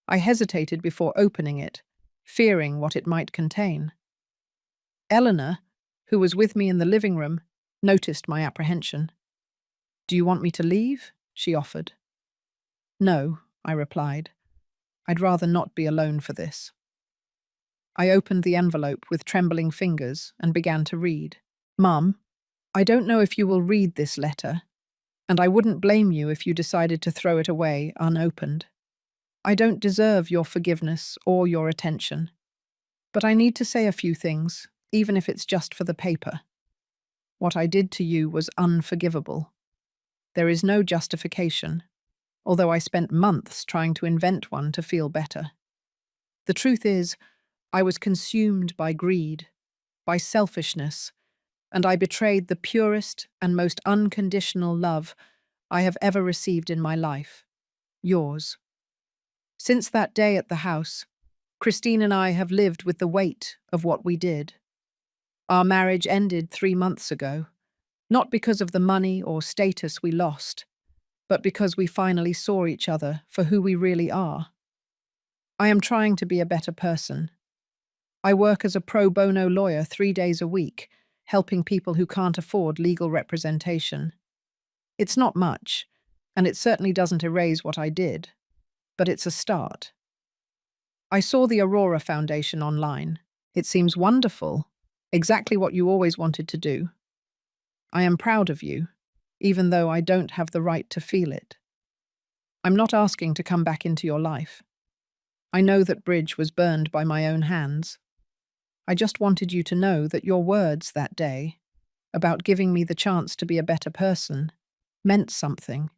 I hesitated before opening it, fearing what it might contain. Eleanor, who was with me in the living room, noticed my apprehension. "Do you want me to leave?" she offered. "No," I replied. "I'd rather not be alone for this." I opened the envelope with trembling fingers and began to read. "Mum, I don't know if you will read this letter, and I wouldn't blame you if you decided to throw it away unopened. I don't deserve your forgiveness or your attention. But I need to say a few things, even if it's just for the paper. What I did to you was unforgivable. There is no justification, although I spent months trying to invent one to feel better. The truth is, I was consumed by greed, by selfishness, and I betrayed the purest and most unconditional love I have ever received in my life, yours. Since that day at the house, Christine and I have lived with the weight of what we did. Our marriage ended 3 months ago, not because of the money or status we lost, but because we finally saw each other for who we really are. I am trying to be a better person. I work as a pro bono lawyer 3 days a week, helping people who can't afford legal representation. It's not much, and it certainly doesn't erase what I did, but it's a start. I saw the Aurora Foundation online. It seems wonderful, exactly what you always wanted to do. I am proud of you, even though I don't have the right to feel it. I'm not asking to come back into your life. I know that bridge was burned by my own hands. I just wanted you to know that your words that day, about giving me the chance to be a better person, meant something.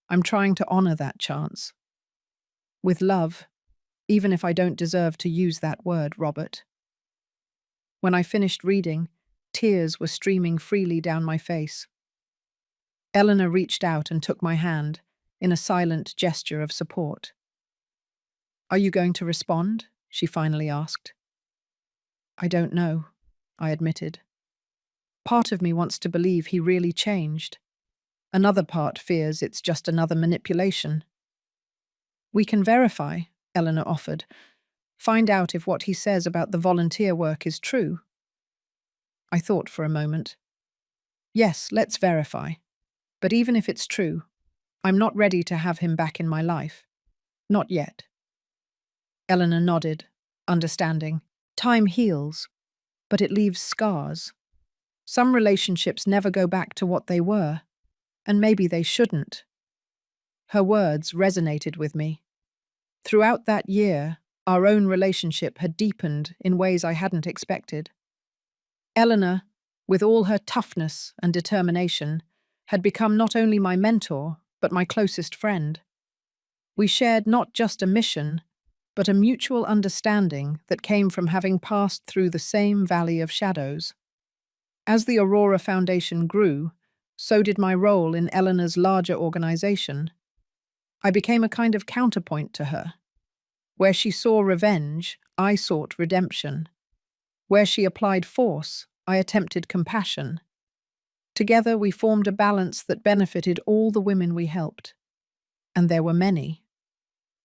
I'm trying to honor that chance. With love, even if I don't deserve to use that word, Robert. When I finished reading, tears were streaming freely down my face. Eleanor reached out and took my hand in a silent gesture of support. "Are you going to respond?" she finally asked. "I don't know," I admitted. Part of me wants to believe he really changed. Another part fears it's just another manipulation. "We can verify," Eleanor offered. "Find out if what he says about the volunteer work is true." I thought for a moment. Yes, let's verify. But even if it's true, I'm not ready to have him back in my life. Not yet. Eleanor nodded, understanding. Time heals, but it leaves scars. Some relationships never go back to what they were, and maybe they shouldn't. Her words resonated with me. Throughout that year, our own relationship had deepened in ways I hadn't expected. Eleanor, with all her toughness and determination, had become not only my mentor, but my closest friend. We shared not just a mission, but a mutual understanding that came from having passed through the same valley of shadows. As the Aurora Foundation grew, so did my role in Eleanor's larger organization. I became a kind of counterpoint to her. Where she saw revenge, I sought redemption. Where she applied force, I attempted compassion. Together we formed a balance that benefited all the women we helped. And there were many.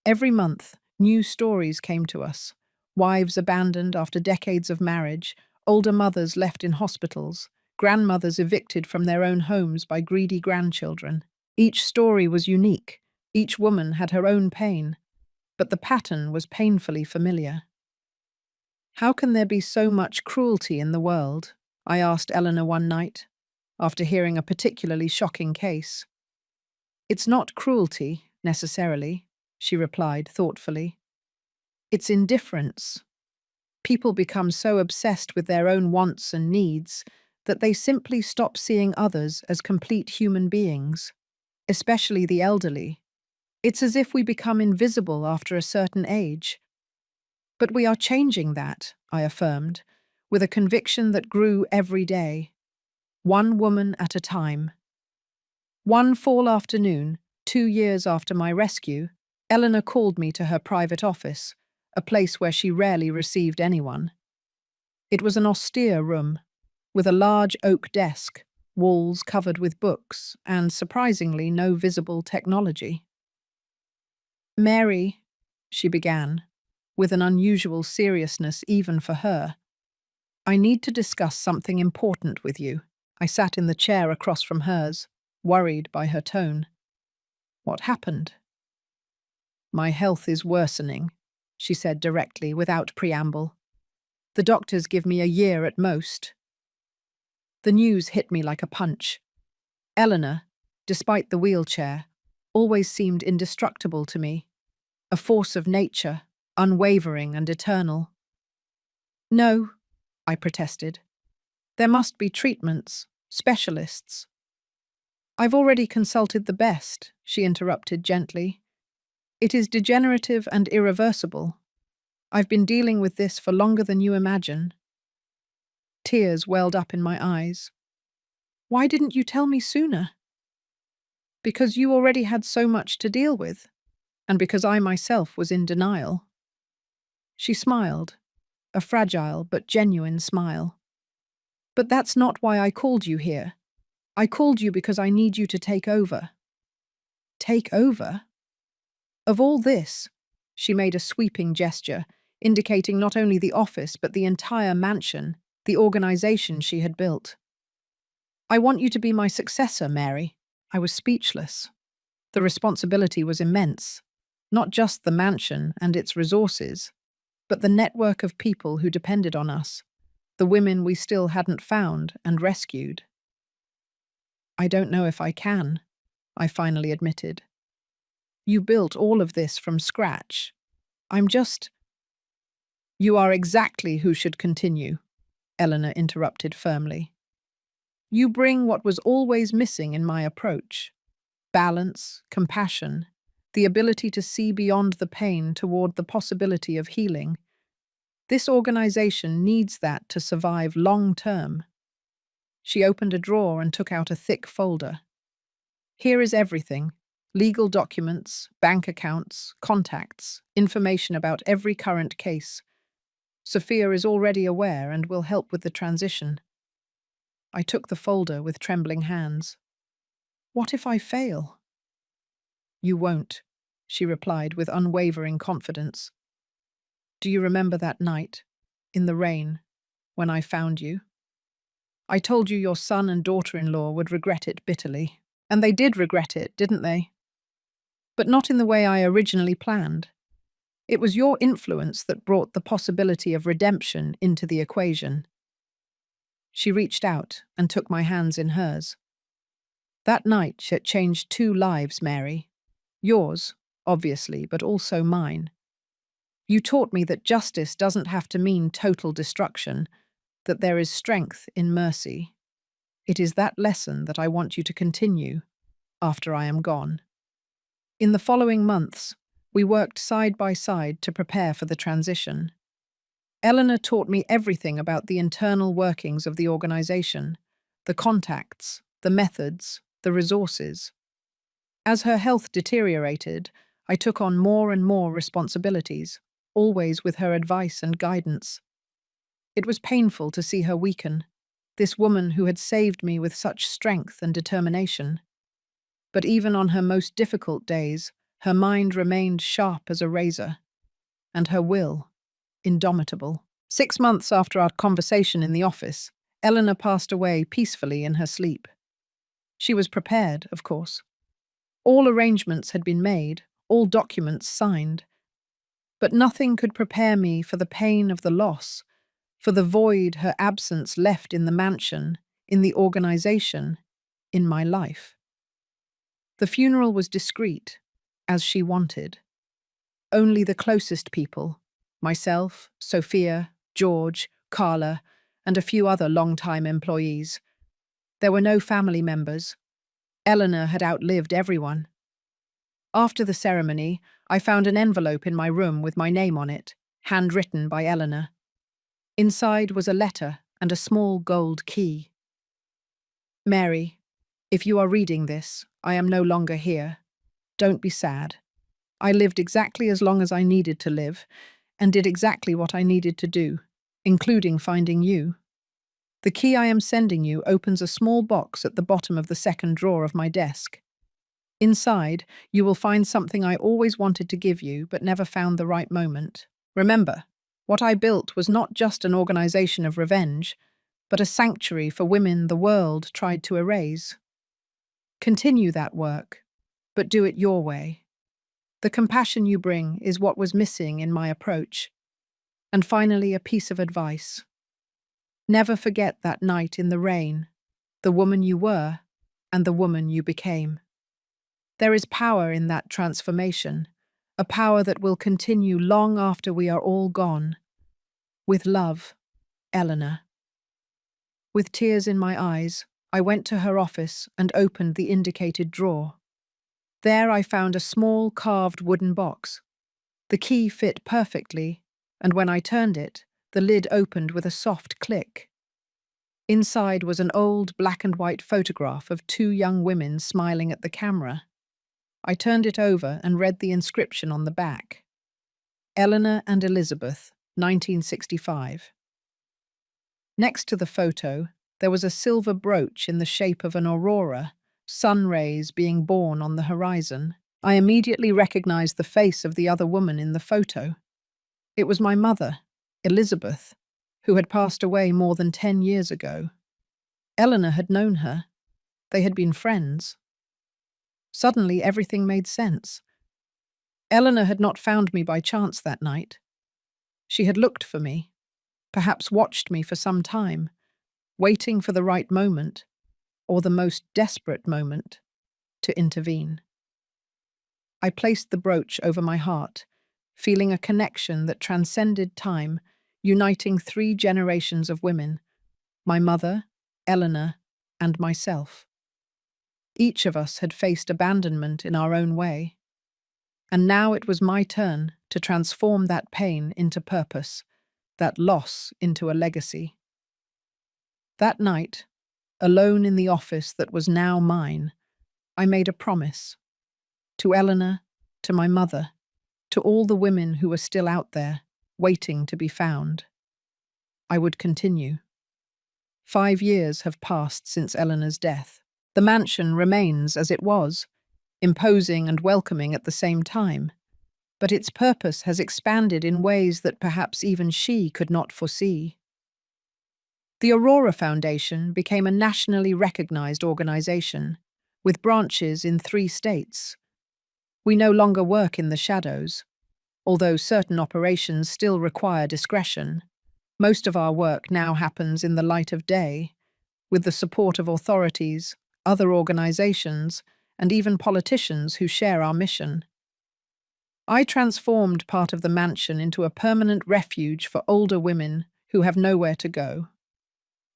Every month, new stories came to us. Wives abandoned after decades of marriage, older mothers left in hospitals, grandmothers evicted from their own homes by greedy grandchildren. Each story was unique. Each woman had her own pain, but the pattern was painfully familiar. "How can there be so much cruelty in the world?" I asked Eleanor one night, after hearing a particularly shocking case. "It's not cruelty, necessarily," she replied thoughtfully. "It's indifference. People become so obsessed with their own wants and needs that they simply stop seeing others as complete human beings, especially the elderly. It's as if we become invisible after a certain age. But we are changing that," I affirmed, with a conviction that grew every day, one woman at a time. One fall afternoon, 2 years after my rescue, Eleanor called me to her private office, a place where she rarely received anyone. It was an austere room, with a large oak desk, walls covered with books, and surprisingly no visible technology. "Mary," she began, with an unusual seriousness even for her, "I need to discuss something important with you." I sat in the chair across from hers, worried by her tone. "What happened?" "My health is worsening," she said directly, without preamble. "The doctors give me a year at most." The news hit me like a punch. Eleanor, despite the wheelchair, always seemed indestructible to me, a force of nature, unwavering and eternal. "No," I protested. "There must be treatments, specialists." "I've already consulted the best," she interrupted gently. "It is degenerative and irreversible. I've been dealing with this for longer than you imagine." Tears welled up in my eyes. "Why didn't you tell me sooner?" "Because you already had so much to deal with, and because I myself was in denial." She smiled, a fragile but genuine smile. "But that's not why I called you here. I called you because I need you to take over." take over? Of all this, she made a sweeping gesture, indicating not only the office but the entire mansion, the organization she had built. I want you to be my successor, Mary. I was speechless. The responsibility was immense. Not just the mansion and its resources, but the network of people who depended on us, the women we still hadn't found and rescued. I don't know if I can, I finally admitted. You built all of this from scratch. I'm just— You are exactly who should continue, Eleanor interrupted firmly. You bring what was always missing in my approach: balance, compassion, the ability to see beyond the pain toward the possibility of healing. This organization needs that to survive long term. She opened a drawer and took out a thick folder. Here is everything: legal documents, bank accounts, contacts, information about every current case. Sophia is already aware and will help with the transition. I took the folder with trembling hands. What if I fail? You won't, she replied with unwavering confidence. Do you remember that night, in the rain, when I found you? I told you your son and daughter-in-law would regret it bitterly. And they did regret it, didn't they? But not in the way I originally planned. It was your influence that brought the possibility of redemption into the equation. She reached out and took my hands in hers. That night it changed 2 lives, Mary. Yours, obviously, but also mine. You taught me that justice doesn't have to mean total destruction, that there is strength in mercy. It is that lesson that I want you to continue after I am gone. In the following months, we worked side by side to prepare for the transition. Eleanor taught me everything about the internal workings of the organization, the contacts, the methods, the resources. As her health deteriorated, I took on more and more responsibilities, always with her advice and guidance. It was painful to see her weaken, this woman who had saved me with such strength and determination. But even on her most difficult days, her mind remained sharp as a razor, and her will indomitable. 6 months after our conversation in the office, Eleanor passed away peacefully in her sleep. She was prepared, of course. All arrangements had been made, all documents signed. But nothing could prepare me for the pain of the loss, for the void her absence left in the mansion, in the organization, in my life. The funeral was discreet, as she wanted. Only the closest people, myself, Sophia, George, Carla, and a few other long-time employees. There were no family members. Eleanor had outlived everyone. After the ceremony, I found an envelope in my room with my name on it, handwritten by Eleanor. Inside was a letter and a small gold key. Mary, if you are reading this, I am no longer here. Don't be sad. I lived exactly as long as I needed to live, and did exactly what I needed to do, including finding you. The key I am sending you opens a small box at the bottom of the second drawer of my desk. Inside, you will find something I always wanted to give you but never found the right moment. Remember, what I built was not just an organization of revenge, but a sanctuary for women the world tried to erase. Continue that work, but do it your way. The compassion you bring is what was missing in my approach. And finally, a piece of advice. Never forget that night in the rain, the woman you were and the woman you became. There is power in that transformation, a power that will continue long after we are all gone. With love, Eleanor. With tears in my eyes, I went to her office and opened the indicated drawer. There I found a small carved wooden box. The key fit perfectly, and when I turned it, the lid opened with a soft click. Inside was an old black and white photograph of 2 young women smiling at the camera. I turned it over and read the inscription on the back. Eleanor and Elizabeth, 1965. Next to the photo, there was a silver brooch in the shape of an aurora sun rays being born on the horizon. I immediately recognized the face of the other woman in the photo. It was my mother, Elizabeth, who had passed away more than 10 years ago. Eleanor had known her. They had been friends. Suddenly, everything made sense. Eleanor had not found me by chance that night. She had looked for me, perhaps watched me for some time, waiting for the right moment, or the most desperate moment, to intervene. I placed the brooch over my heart, feeling a connection that transcended time, uniting 3 generations of women, my mother, Eleanor, and myself. Each of us had faced abandonment in our own way, and now it was my turn to transform that pain into purpose, that loss into a legacy. That night, alone in the office that was now mine, I made a promise. To Eleanor, to my mother, to all the women who were still out there, waiting to be found. I would continue. 5 years have passed since Eleanor's death. The mansion remains as it was, imposing and welcoming at the same time, but its purpose has expanded in ways that perhaps even she could not foresee. The Aurora Foundation became a nationally recognized organization, with branches in 3 states. We no longer work in the shadows. Although certain operations still require discretion, most of our work now happens in the light of day, with the support of authorities, other organizations, and even politicians who share our mission. I transformed part of the mansion into a permanent refuge for older women who have nowhere to go.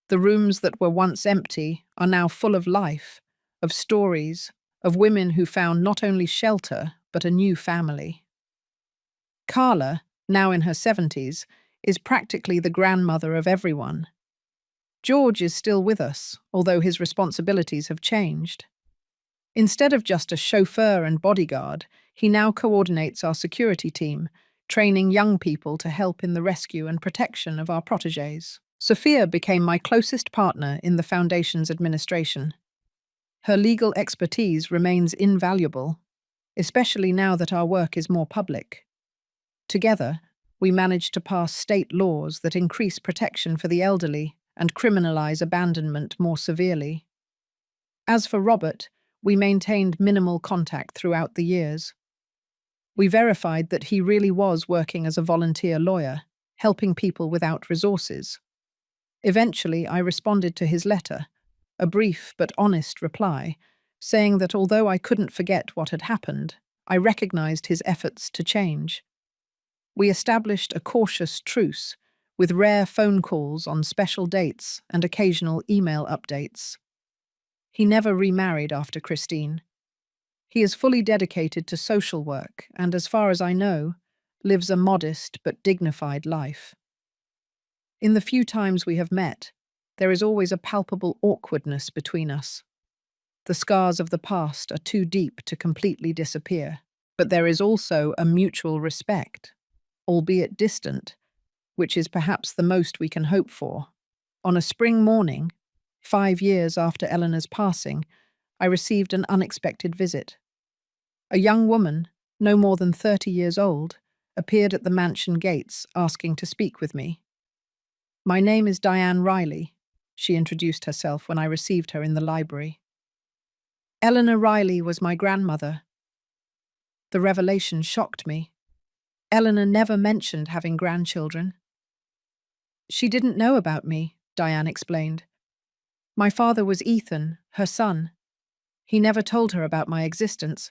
The rooms that were once empty are now full of life, of stories, of women who found not only shelter, but a new family. Carla, now in her 70s, is practically the grandmother of everyone. George is still with us, although his responsibilities have changed. Instead of just a chauffeur and bodyguard, he now coordinates our security team, training young people to help in the rescue and protection of our protégés. Sophia became my closest partner in the Foundation's administration. Her legal expertise remains invaluable, especially now that our work is more public. Together, we managed to pass state laws that increase protection for the elderly and criminalize abandonment more severely. As for Robert, we maintained minimal contact throughout the years. We verified that he really was working as a volunteer lawyer, helping people without resources. Eventually, I responded to his letter, a brief but honest reply, saying that although I couldn't forget what had happened, I recognized his efforts to change. We established a cautious truce, with rare phone calls on special dates and occasional email updates. He never remarried after Christine. He is fully dedicated to social work and, as far as I know, lives a modest but dignified life. In the few times we have met, there is always a palpable awkwardness between us. The scars of the past are too deep to completely disappear, but there is also a mutual respect, albeit distant, which is perhaps the most we can hope for. On a spring morning, 5 years after Eleanor's passing, I received an unexpected visit. A young woman, no more than 30 years old, appeared at the mansion gates asking to speak with me. "My name is Diane Riley," she introduced herself when I received her in the library. "Eleanor Riley was my grandmother." The revelation shocked me. Eleanor never mentioned having grandchildren. "She didn't know about me," Diane explained. "My father was Ethan, her son. He never told her about my existence,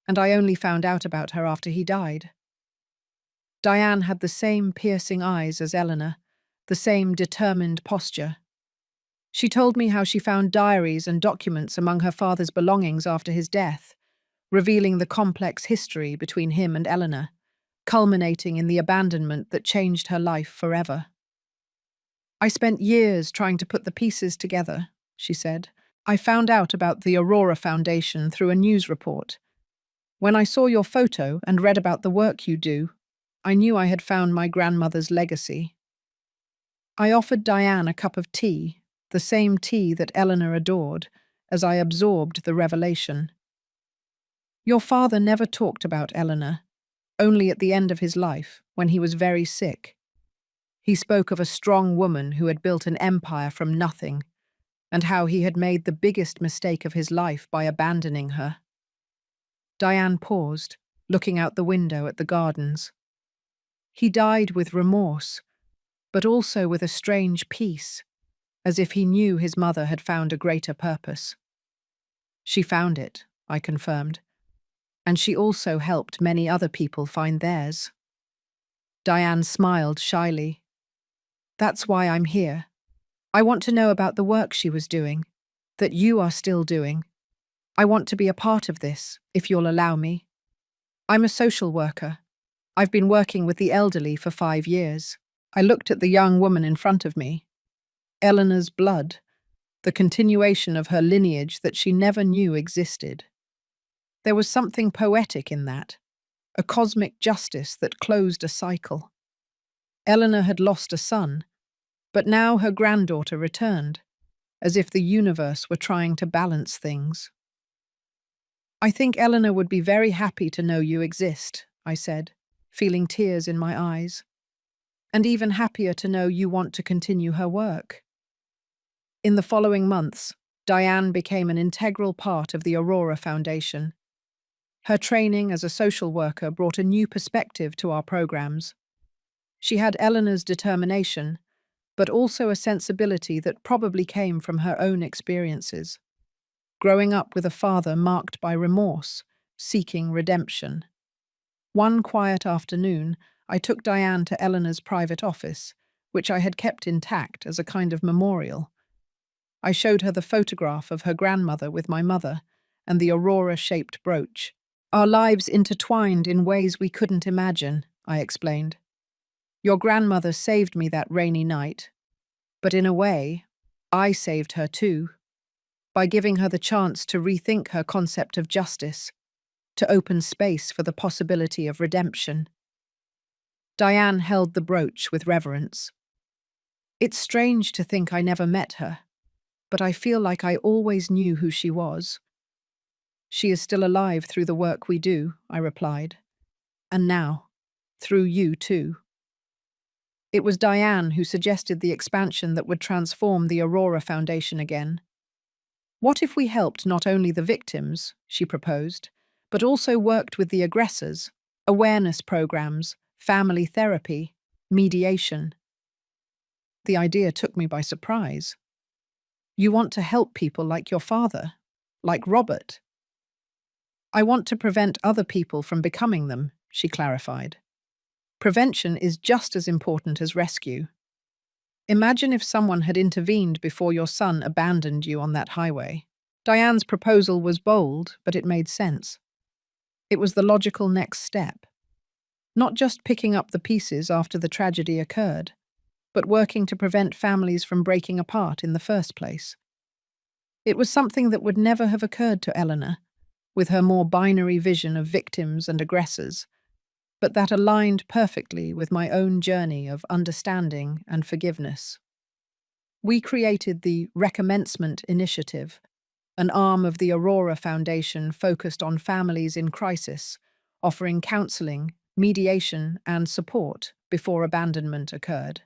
and I only found out about her after he died." Diane had the same piercing eyes as Eleanor, the same determined posture. She told me how she found diaries and documents among her father's belongings after his death, revealing the complex history between him and Eleanor, culminating in the abandonment that changed her life forever. "I spent years trying to put the pieces together," she said. "I found out about the Aurora Foundation through a news report. When I saw your photo and read about the work you do, I knew I had found my grandmother's legacy." I offered Diane a cup of tea, the same tea that Eleanor adored, as I absorbed the revelation. Your father never talked about Eleanor, only at the end of his life, when he was very sick. He spoke of a strong woman who had built an empire from nothing, and how he had made the biggest mistake of his life by abandoning her. Diane paused, looking out the window at the gardens. He died with remorse, but also with a strange peace, as if he knew his mother had found a greater purpose. She found it, I confirmed, and she also helped many other people find theirs. Diane smiled shyly. That's why I'm here. I want to know about the work she was doing, that you are still doing. I want to be a part of this, if you'll allow me. I'm a social worker. I've been working with the elderly for 5 years. I looked at the young woman in front of me. Eleanor's blood, the continuation of her lineage that she never knew existed. There was something poetic in that, a cosmic justice that closed a cycle. Eleanor had lost a son, but now her granddaughter returned, as if the universe were trying to balance things. I think Eleanor would be very happy to know you exist, I said, feeling tears in my eyes, and even happier to know you want to continue her work. In the following months, Diane became an integral part of the Aurora Foundation. Her training as a social worker brought a new perspective to our programs. She had Eleanor's determination, but also a sensibility that probably came from her own experiences. Growing up with a father marked by remorse, seeking redemption. One quiet afternoon, I took Diane to Eleanor's private office, which I had kept intact as a kind of memorial. I showed her the photograph of her grandmother with my mother and the aurora-shaped brooch. Our lives intertwined in ways we couldn't imagine, I explained. Your grandmother saved me that rainy night, but in a way, I saved her too, by giving her the chance to rethink her concept of justice, to open space for the possibility of redemption. Diane held the brooch with reverence. It's strange to think I never met her, but I feel like I always knew who she was. She is still alive through the work we do, I replied. And now, through you too. It was Diane who suggested the expansion that would transform the Aurora Foundation again. What if we helped not only the victims, she proposed, but also worked with the aggressors, awareness programs, family therapy, mediation? The idea took me by surprise. You want to help people like your father, like Robert? I want to prevent other people from becoming them, she clarified. Prevention is just as important as rescue. Imagine if someone had intervened before your son abandoned you on that highway. Diane's proposal was bold, but it made sense. It was the logical next step. Not just picking up the pieces after the tragedy occurred, but working to prevent families from breaking apart in the first place. It was something that would never have occurred to Eleanor, with her more binary vision of victims and aggressors, but that aligned perfectly with my own journey of understanding and forgiveness. We created the Recommencement Initiative, an arm of the Aurora Foundation focused on families in crisis, offering counseling, mediation, and support before abandonment occurred.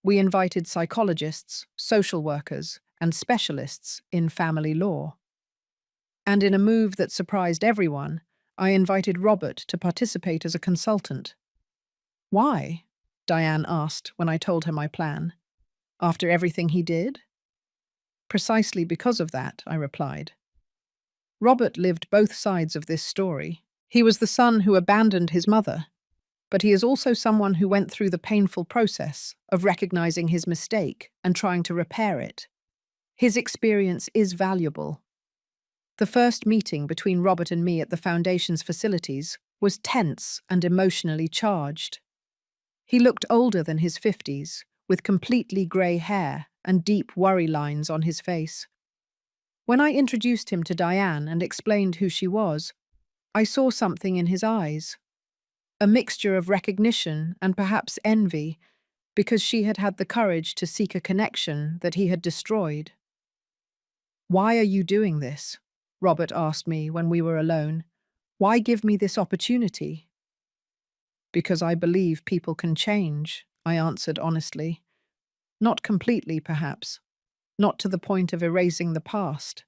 We invited psychologists, social workers, and specialists in family law. And in a move that surprised everyone, I invited Robert to participate as a consultant. Why? Diane asked when I told her my plan. After everything he did? Precisely because of that, I replied. Robert lived both sides of this story. He was the son who abandoned his mother, but he is also someone who went through the painful process of recognizing his mistake and trying to repair it. His experience is valuable. The first meeting between Robert and me at the Foundation's facilities was tense and emotionally charged. He looked older than his 50s, with completely grey hair and deep worry lines on his face. When I introduced him to Diane and explained who she was, I saw something in his eyes. A mixture of recognition and perhaps envy, because she had had the courage to seek a connection that he had destroyed. "Why are you doing this?" Robert asked me when we were alone. "Why give me this opportunity?" "Because I believe people can change," I answered honestly. "Not completely, perhaps. Not to the point of erasing the past,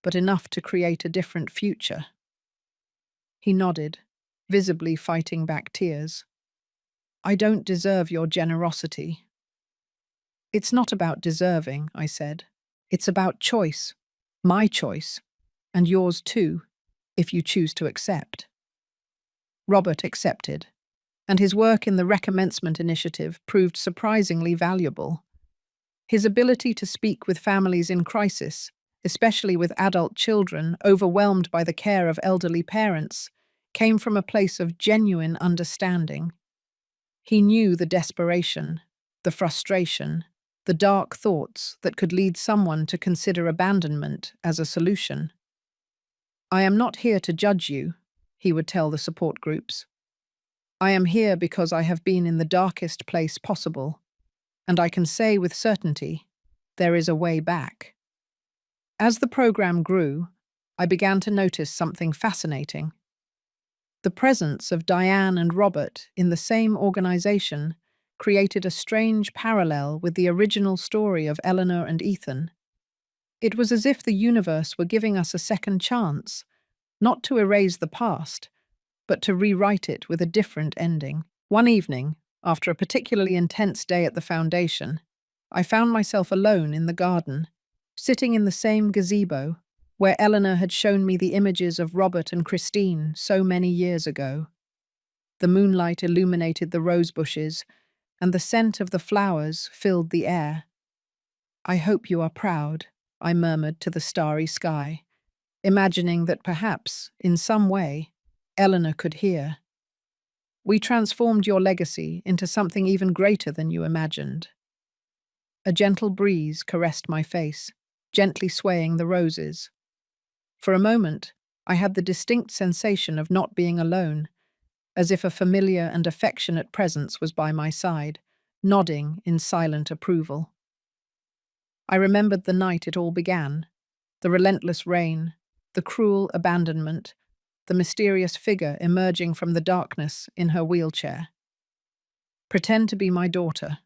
but enough to create a different future." He nodded, visibly fighting back tears. "I don't deserve your generosity." "It's not about deserving," I said. "It's about choice. My choice. And yours too, if you choose to accept." Robert accepted, and his work in the Recommencement Initiative proved surprisingly valuable. His ability to speak with families in crisis, especially with adult children overwhelmed by the care of elderly parents, came from a place of genuine understanding. He knew the desperation, the frustration, the dark thoughts that could lead someone to consider abandonment as a solution. "I am not here to judge you," he would tell the support groups. "I am here because I have been in the darkest place possible, and I can say with certainty, there is a way back." As the program grew, I began to notice something fascinating. The presence of Diane and Robert in the same organization created a strange parallel with the original story of Eleanor and Ethan. It was as if the universe were giving us a second chance, not to erase the past, but to rewrite it with a different ending. One evening, after a particularly intense day at the foundation, I found myself alone in the garden, sitting in the same gazebo where Eleanor had shown me the images of Robert and Christine so many years ago. The moonlight illuminated the rose bushes, and the scent of the flowers filled the air. "I hope you are proud," I murmured to the starry sky, imagining that perhaps, in some way, Eleanor could hear. "We transformed your legacy into something even greater than you imagined." A gentle breeze caressed my face, gently swaying the roses. For a moment, I had the distinct sensation of not being alone, as if a familiar and affectionate presence was by my side, nodding in silent approval. I remembered the night it all began, the relentless rain, the cruel abandonment, the mysterious figure emerging from the darkness in her wheelchair. "Pretend to be my daughter.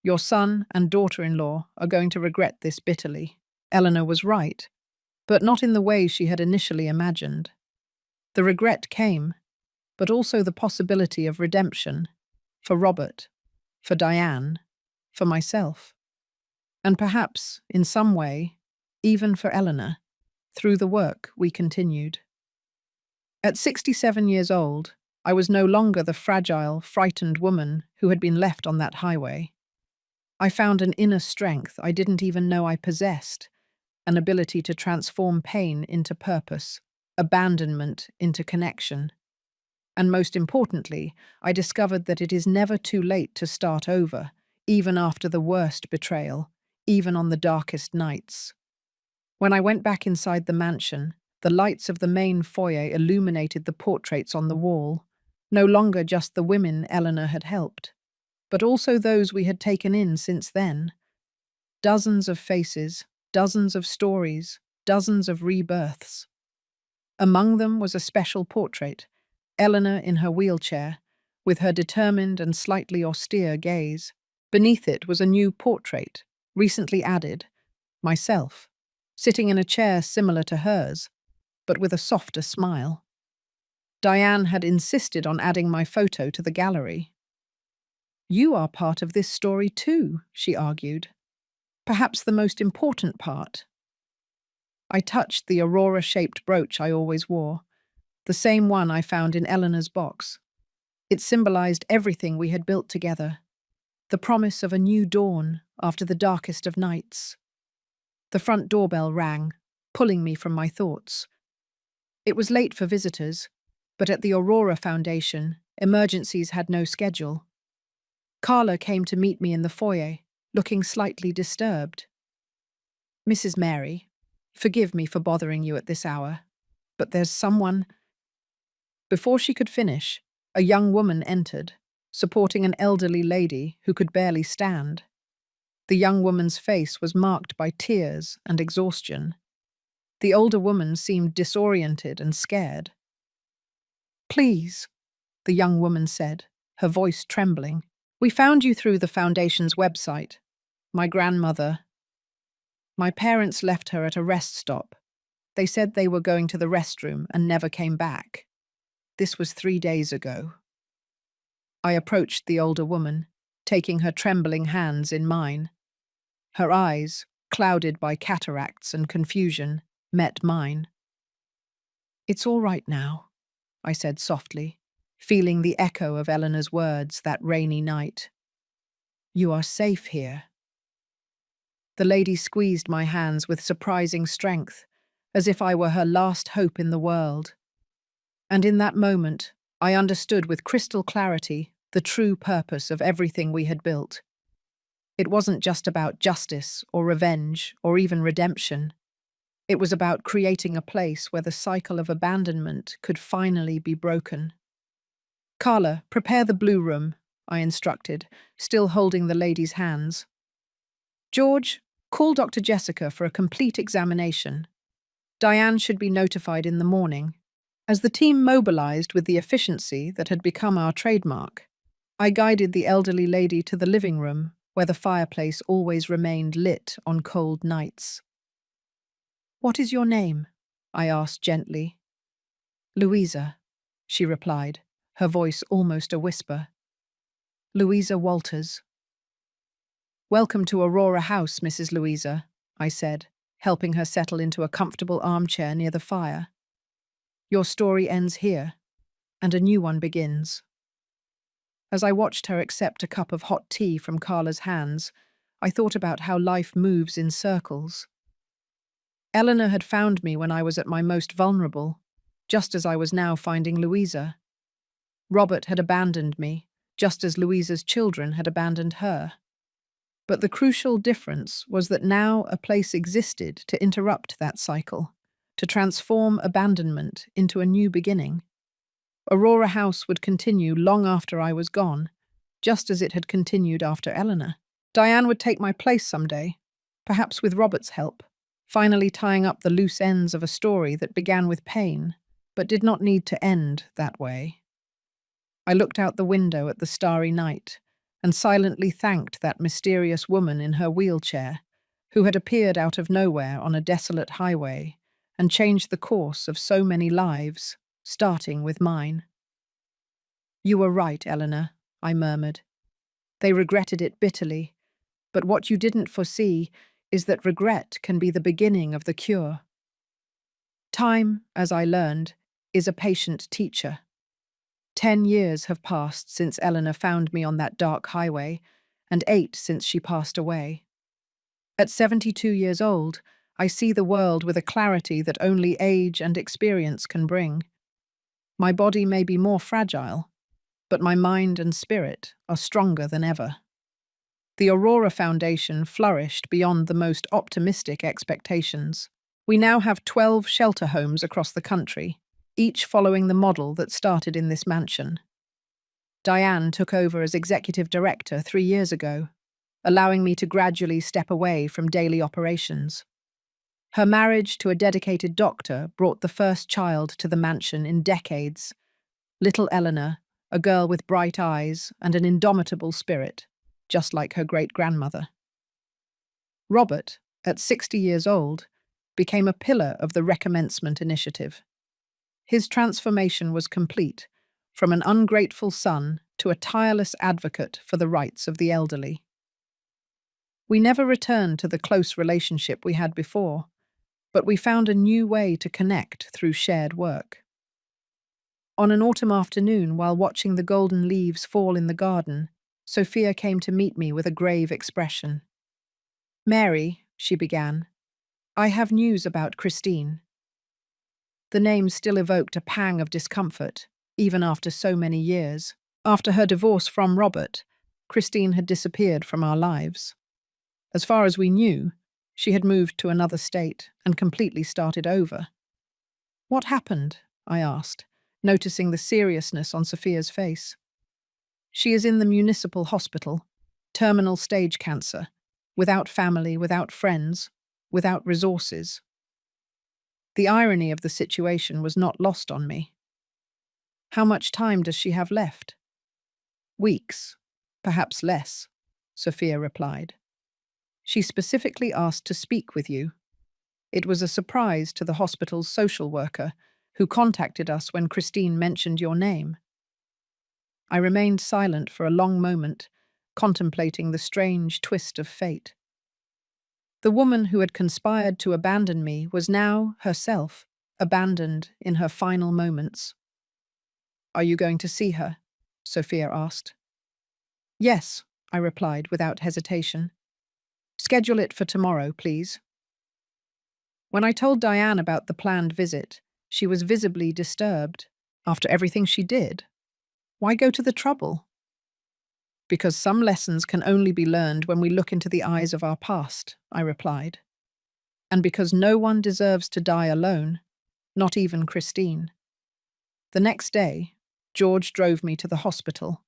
Your son and daughter-in-law are going to regret this bitterly." Eleanor was right, but not in the way she had initially imagined. The regret came, but also the possibility of redemption, for Robert, for Diane, for myself, and perhaps, in some way, even for Eleanor, through the work we continued. At 67 years old, I was no longer the fragile, frightened woman who had been left on that highway. I found an inner strength I didn't even know I possessed, an ability to transform pain into purpose, abandonment into connection. And most importantly, I discovered that it is never too late to start over, even after the worst betrayal, even on the darkest nights. When I went back inside the mansion, the lights of the main foyer illuminated the portraits on the wall, no longer just the women Eleanor had helped, but also those we had taken in since then. Dozens of faces, dozens of stories, dozens of rebirths. Among them was a special portrait, Eleanor in her wheelchair, with her determined and slightly austere gaze. Beneath it was a new portrait, recently added, myself, sitting in a chair similar to hers, but with a softer smile. Diane had insisted on adding my photo to the gallery. "You are part of this story too," she argued. "Perhaps the most important part." I touched the aurora-shaped brooch I always wore, the same one I found in Eleanor's box. It symbolized everything we had built together, the promise of a new dawn after the darkest of nights. The front doorbell rang, pulling me from my thoughts. It was late for visitors, but at the Aurora Foundation, emergencies had no schedule. Carla came to meet me in the foyer, looking slightly disturbed. "Mrs. Mary, forgive me for bothering you at this hour, but there's someone—" Before she could finish, a young woman entered, supporting an elderly lady who could barely stand. The young woman's face was marked by tears and exhaustion, The older woman seemed disoriented and scared. "Please," the young woman said, her voice trembling. "We found you through the Foundation's website. My grandmother. My parents left her at a rest stop. They said they were going to the restroom and never came back. This was 3 days ago." I approached the older woman, taking her trembling hands in mine. Her eyes, clouded by cataracts and confusion, met mine. "It's all right now," I said softly, feeling the echo of Eleanor's words that rainy night. "You are safe here." The lady squeezed my hands with surprising strength, as if I were her last hope in the world. And in that moment, I understood with crystal clarity the true purpose of everything we had built. It wasn't just about justice or revenge or even redemption. It was about creating a place where the cycle of abandonment could finally be broken. "Carla, prepare the blue room," I instructed, still holding the lady's hands. "George, call Dr. Jessica for a complete examination. Diane should be notified in the morning." As the team mobilized with the efficiency that had become our trademark, I guided the elderly lady to the living room, where the fireplace always remained lit on cold nights. "What is your name?" I asked gently. "Louisa," she replied, her voice almost a whisper. "Louisa Walters." "Welcome to Aurora House, Mrs. Louisa," I said, helping her settle into a comfortable armchair near the fire. "Your story ends here, and a new one begins." As I watched her accept a cup of hot tea from Carla's hands, I thought about how life moves in circles. Eleanor had found me when I was at my most vulnerable, just as I was now finding Louisa. Robert had abandoned me, just as Louisa's children had abandoned her. But the crucial difference was that now a place existed to interrupt that cycle, to transform abandonment into a new beginning. Aurora House would continue long after I was gone, just as it had continued after Eleanor. Diane would take my place someday, perhaps with Robert's help, finally tying up the loose ends of a story that began with pain, but did not need to end that way. I looked out the window at the starry night and silently thanked that mysterious woman in her wheelchair, who had appeared out of nowhere on a desolate highway and changed the course of so many lives, starting with mine. "You were right, Eleanor," I murmured. "They regretted it bitterly, but what you didn't foresee is that regret can be the beginning of the cure. Time, as I learned, is a patient teacher. 10 years have passed since Eleanor found me on that dark highway, and 8 since she passed away. At 72 years old, I see the world with a clarity that only age and experience can bring. My body may be more fragile, but my mind and spirit are stronger than ever." The Aurora Foundation flourished beyond the most optimistic expectations. We now have 12 shelter homes across the country, each following the model that started in this mansion. Diane took over as executive director 3 years ago, allowing me to gradually step away from daily operations. Her marriage to a dedicated doctor brought the first child to the mansion in decades, little Eleanor, a girl with bright eyes and an indomitable spirit, just like her great-grandmother. Robert, at 60 years old, became a pillar of the Recommencement Initiative. His transformation was complete, from an ungrateful son to a tireless advocate for the rights of the elderly. We never returned to the close relationship we had before, but we found a new way to connect through shared work. On an autumn afternoon, while watching the golden leaves fall in the garden, Sophia came to meet me with a grave expression. "Mary," she began, "I have news about Christine." The name still evoked a pang of discomfort, even after so many years. After her divorce from Robert, Christine had disappeared from our lives. As far as we knew, she had moved to another state and completely started over. "What happened?" I asked, noticing the seriousness on Sophia's face. "She is in the municipal hospital, terminal stage cancer, without family, without friends, without resources." The irony of the situation was not lost on me. How much time does she have left? Weeks, perhaps less, Sophia replied. She specifically asked to speak with you. It was a surprise to the hospital's social worker, who contacted us when Christine mentioned your name. I remained silent for a long moment, contemplating the strange twist of fate. The woman who had conspired to abandon me was now, herself, abandoned in her final moments. "Are you going to see her?" Sophia asked. "Yes," I replied without hesitation. "Schedule it for tomorrow, please." When I told Diane about the planned visit, she was visibly disturbed. After everything she did, why go to the trouble? "Because some lessons can only be learned when we look into the eyes of our past," I replied. "And because no one deserves to die alone, not even Christine." The next day, George drove me to the hospital.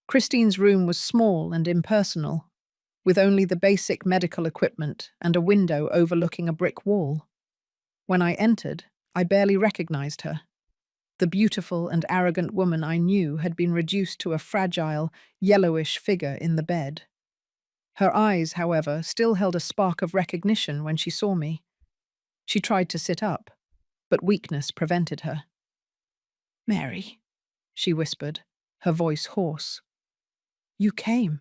Christine's room was small and impersonal, with only the basic medical equipment and a window overlooking a brick wall. When I entered, I barely recognized her. The beautiful and arrogant woman I knew had been reduced to a fragile, yellowish figure in the bed. Her eyes, however, still held a spark of recognition when she saw me. She tried to sit up, but weakness prevented her. "Mary," she whispered, her voice hoarse. "You came."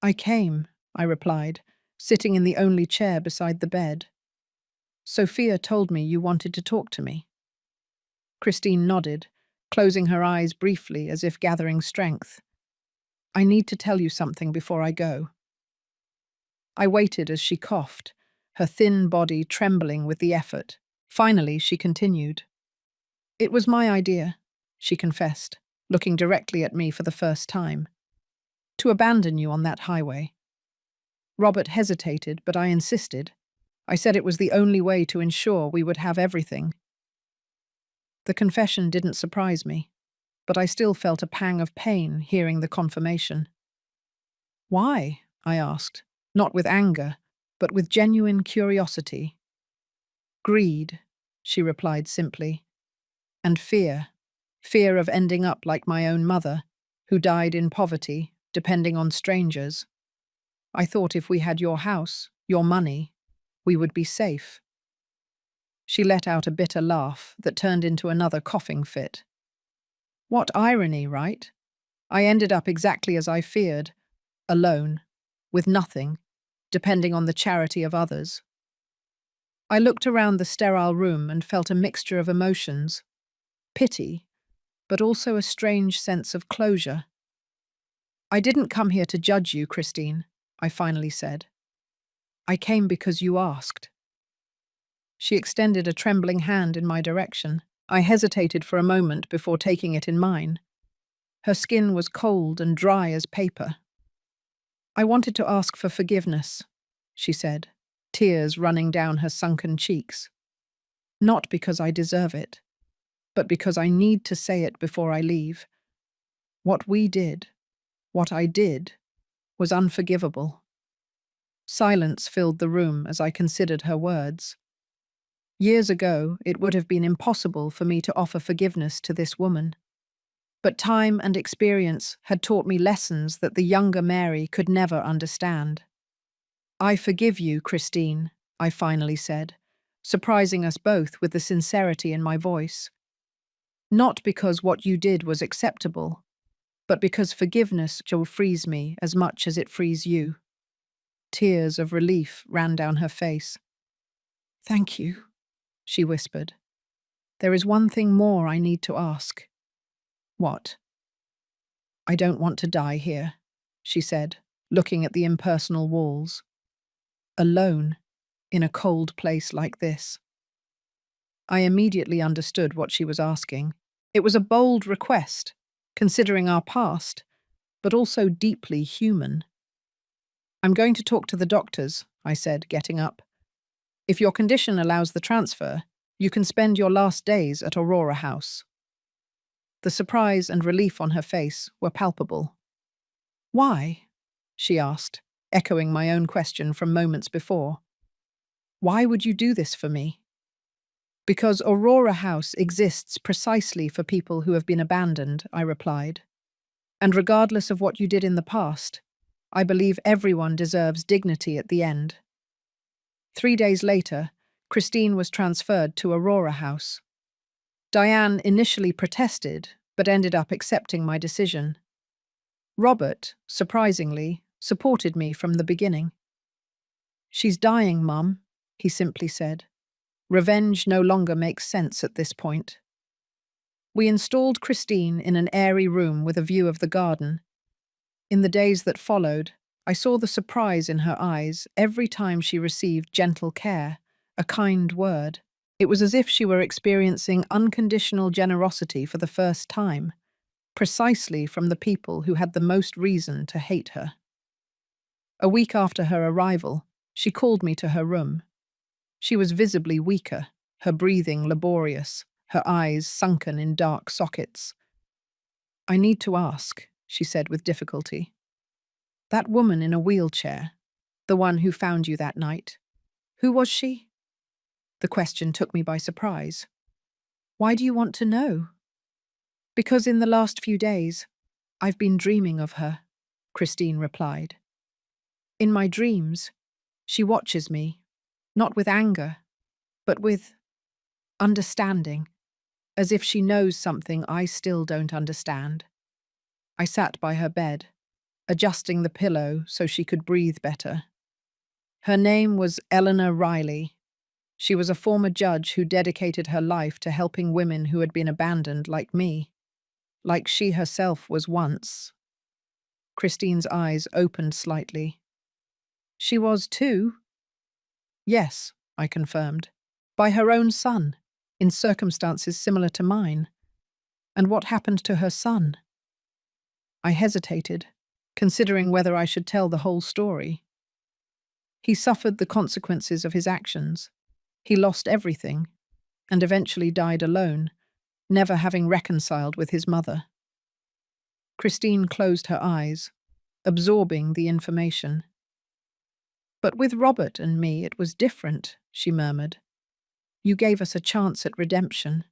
"I came," I replied, sitting in the only chair beside the bed. "Sophia told me you wanted to talk to me." Christine nodded, closing her eyes briefly as if gathering strength. "I need to tell you something before I go." I waited as she coughed, her thin body trembling with the effort. Finally, she continued. "It was my idea," she confessed, looking directly at me for the first time, "to abandon you on that highway." Robert hesitated, but I insisted. I said it was the only way to ensure we would have everything. The confession didn't surprise me, but I still felt a pang of pain hearing the confirmation. "Why?" I asked, not with anger, but with genuine curiosity. "Greed," she replied simply, "and fear. Fear of ending up like my own mother, who died in poverty, depending on strangers. I thought if we had your house, your money, we would be safe." She let out a bitter laugh that turned into another coughing fit. What irony, right? I ended up exactly as I feared, alone, with nothing, depending on the charity of others. I looked around the sterile room and felt a mixture of emotions. Pity, but also a strange sense of closure. "I didn't come here to judge you, Christine," I finally said. "I came because you asked." She extended a trembling hand in my direction. I hesitated for a moment before taking it in mine. Her skin was cold and dry as paper. "I wanted to ask for forgiveness," she said, tears running down her sunken cheeks. "Not because I deserve it, but because I need to say it before I leave. What we did, what I did, was unforgivable." Silence filled the room as I considered her words. Years ago, it would have been impossible for me to offer forgiveness to this woman. But time and experience had taught me lessons that the younger Mary could never understand. "I forgive you, Christine," I finally said, surprising us both with the sincerity in my voice. "Not because what you did was acceptable, but because forgiveness shall freeze me as much as it frees you." Tears of relief ran down her face. "Thank you," she whispered. "There is one thing more I need to ask." "What?" "I don't want to die here," she said, looking at the impersonal walls. "Alone, in a cold place like this." I immediately understood what she was asking. It was a bold request, considering our past, but also deeply human. "I'm going to talk to the doctors," I said, getting up. "If your condition allows the transfer, you can spend your last days at Aurora House." The surprise and relief on her face were palpable. "Why?" she asked, echoing my own question from moments before. "Why would you do this for me?" Because Aurora House exists precisely for people who have been abandoned, I replied. And regardless of what you did in the past, I believe everyone deserves dignity at the end. 3 days later, Christine was transferred to Aurora House. Diane initially protested, but ended up accepting my decision. Robert, surprisingly, supported me from the beginning. "She's dying, Mum," he simply said. "Revenge no longer makes sense at this point." We installed Christine in an airy room with a view of the garden. In the days that followed, I saw the surprise in her eyes every time she received gentle care, a kind word. It was as if she were experiencing unconditional generosity for the first time, precisely from the people who had the most reason to hate her. A week after her arrival, she called me to her room. She was visibly weaker, her breathing laborious, her eyes sunken in dark sockets. "I need to ask," she said with difficulty. "That woman in a wheelchair, the one who found you that night, who was she?" The question took me by surprise. "Why do you want to know?" "Because in the last few days, I've been dreaming of her," Christine replied. "In my dreams, she watches me, not with anger, but with understanding, as if she knows something I still don't understand." I sat by her bed, adjusting the pillow so she could breathe better. Her name was Eleanor Riley. She was a former judge who dedicated her life to helping women who had been abandoned like me, like she herself was once. Christine's eyes opened slightly. "She was too?" "Yes," I confirmed. "By her own son, in circumstances similar to mine." "And what happened to her son?" I hesitated, considering whether I should tell the whole story. "He suffered the consequences of his actions. He lost everything, and eventually died alone, never having reconciled with his mother." Christine closed her eyes, absorbing the information. "But with Robert and me it was different," she murmured. "You gave us a chance at redemption."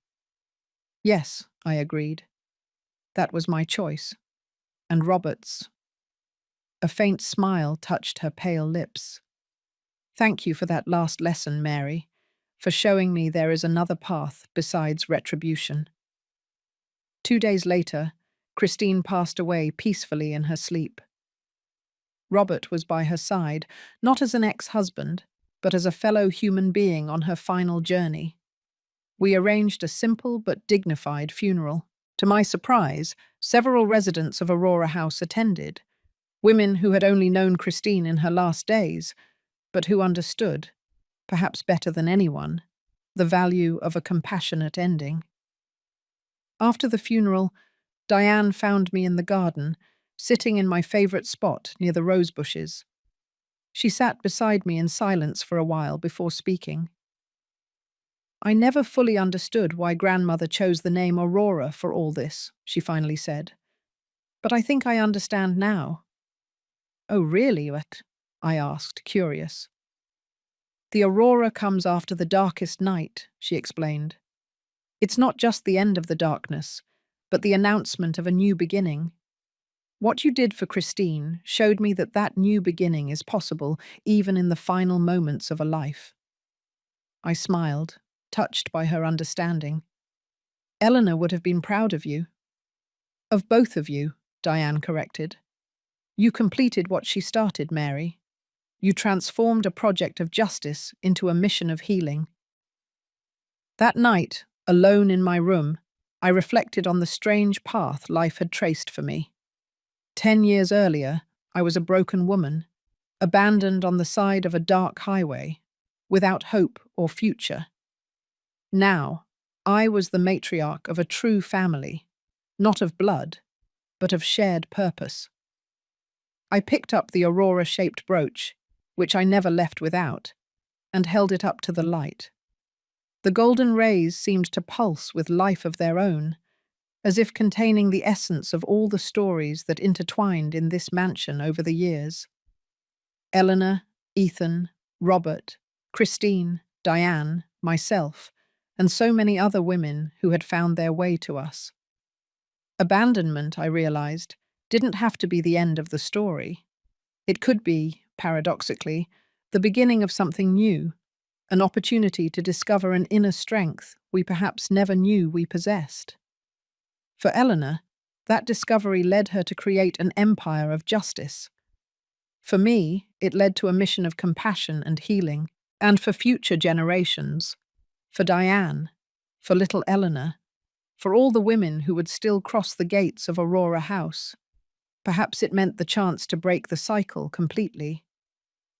"Yes," I agreed. "That was my choice. And Robert's." A faint smile touched her pale lips. "Thank you for that last lesson, Mary, for showing me there is another path besides retribution." 2 days later, Christine passed away peacefully in her sleep. Robert was by her side, not as an ex-husband, but as a fellow human being on her final journey. We arranged a simple but dignified funeral. To my surprise, several residents of Aurora House attended, women who had only known Christine in her last days, but who understood, perhaps better than anyone, the value of a compassionate ending. After the funeral, Diane found me in the garden, sitting in my favorite spot near the rose bushes. She sat beside me in silence for a while before speaking. "I never fully understood why Grandmother chose the name Aurora for all this," she finally said. "But I think I understand now." "Oh, really? What?" I asked, curious. "The aurora comes after the darkest night," she explained. "It's not just the end of the darkness, but the announcement of a new beginning. What you did for Christine showed me that that new beginning is possible even in the final moments of a life." I smiled, touched by her understanding. "Eleanor would have been proud of you." "Of both of you," Diane corrected. "You completed what she started, Mary. You transformed a project of justice into a mission of healing." That night, alone in my room, I reflected on the strange path life had traced for me. 10 years earlier, I was a broken woman, abandoned on the side of a dark highway, without hope or future. Now, I was the matriarch of a true family, not of blood, but of shared purpose. I picked up the aurora-shaped brooch, which I never left without, and held it up to the light. The golden rays seemed to pulse with life of their own, as if containing the essence of all the stories that intertwined in this mansion over the years. Eleanor, Ethan, Robert, Christine, Diane, myself, and so many other women who had found their way to us. Abandonment, I realized, didn't have to be the end of the story. It could be, paradoxically, the beginning of something new, an opportunity to discover an inner strength we perhaps never knew we possessed. For Eleanor, that discovery led her to create an empire of justice. For me, it led to a mission of compassion and healing, and for future generations, for Diane, for little Eleanor, for all the women who would still cross the gates of Aurora House. Perhaps it meant the chance to break the cycle completely,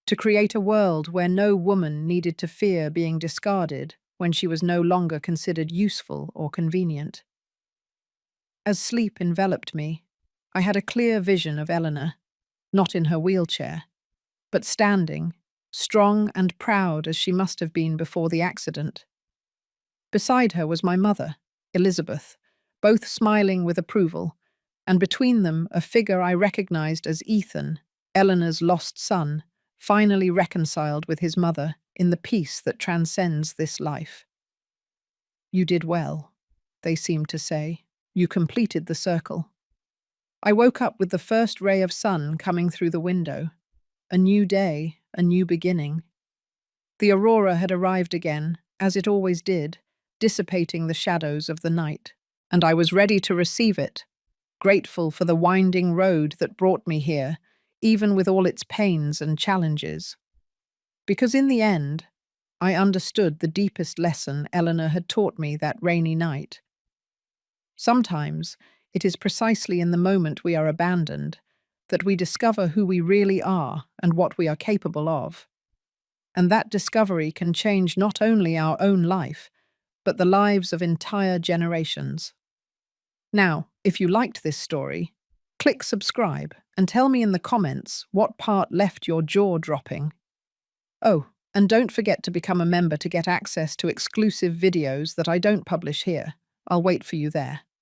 to create a world where no woman needed to fear being discarded when she was no longer considered useful or convenient. As sleep enveloped me, I had a clear vision of Eleanor, not in her wheelchair, but standing, strong and proud as she must have been before the accident. Beside her was my mother, Elizabeth, both smiling with approval, and between them a figure I recognized as Ethan, Eleanor's lost son, finally reconciled with his mother in the peace that transcends this life. "You did well," they seemed to say. "You completed the circle." I woke up with the first ray of sun coming through the window. A new day, a new beginning. The aurora had arrived again, as it always did, dissipating the shadows of the night, and I was ready to receive it, grateful for the winding road that brought me here, even with all its pains and challenges. Because in the end, I understood the deepest lesson Eleanor had taught me that rainy night. Sometimes, it is precisely in the moment we are abandoned that we discover who we really are and what we are capable of. And that discovery can change not only our own life, but the lives of entire generations. Now, if you liked this story, click subscribe and tell me in the comments what part left your jaw dropping. Oh, and don't forget to become a member to get access to exclusive videos that I don't publish here. I'll wait for you there.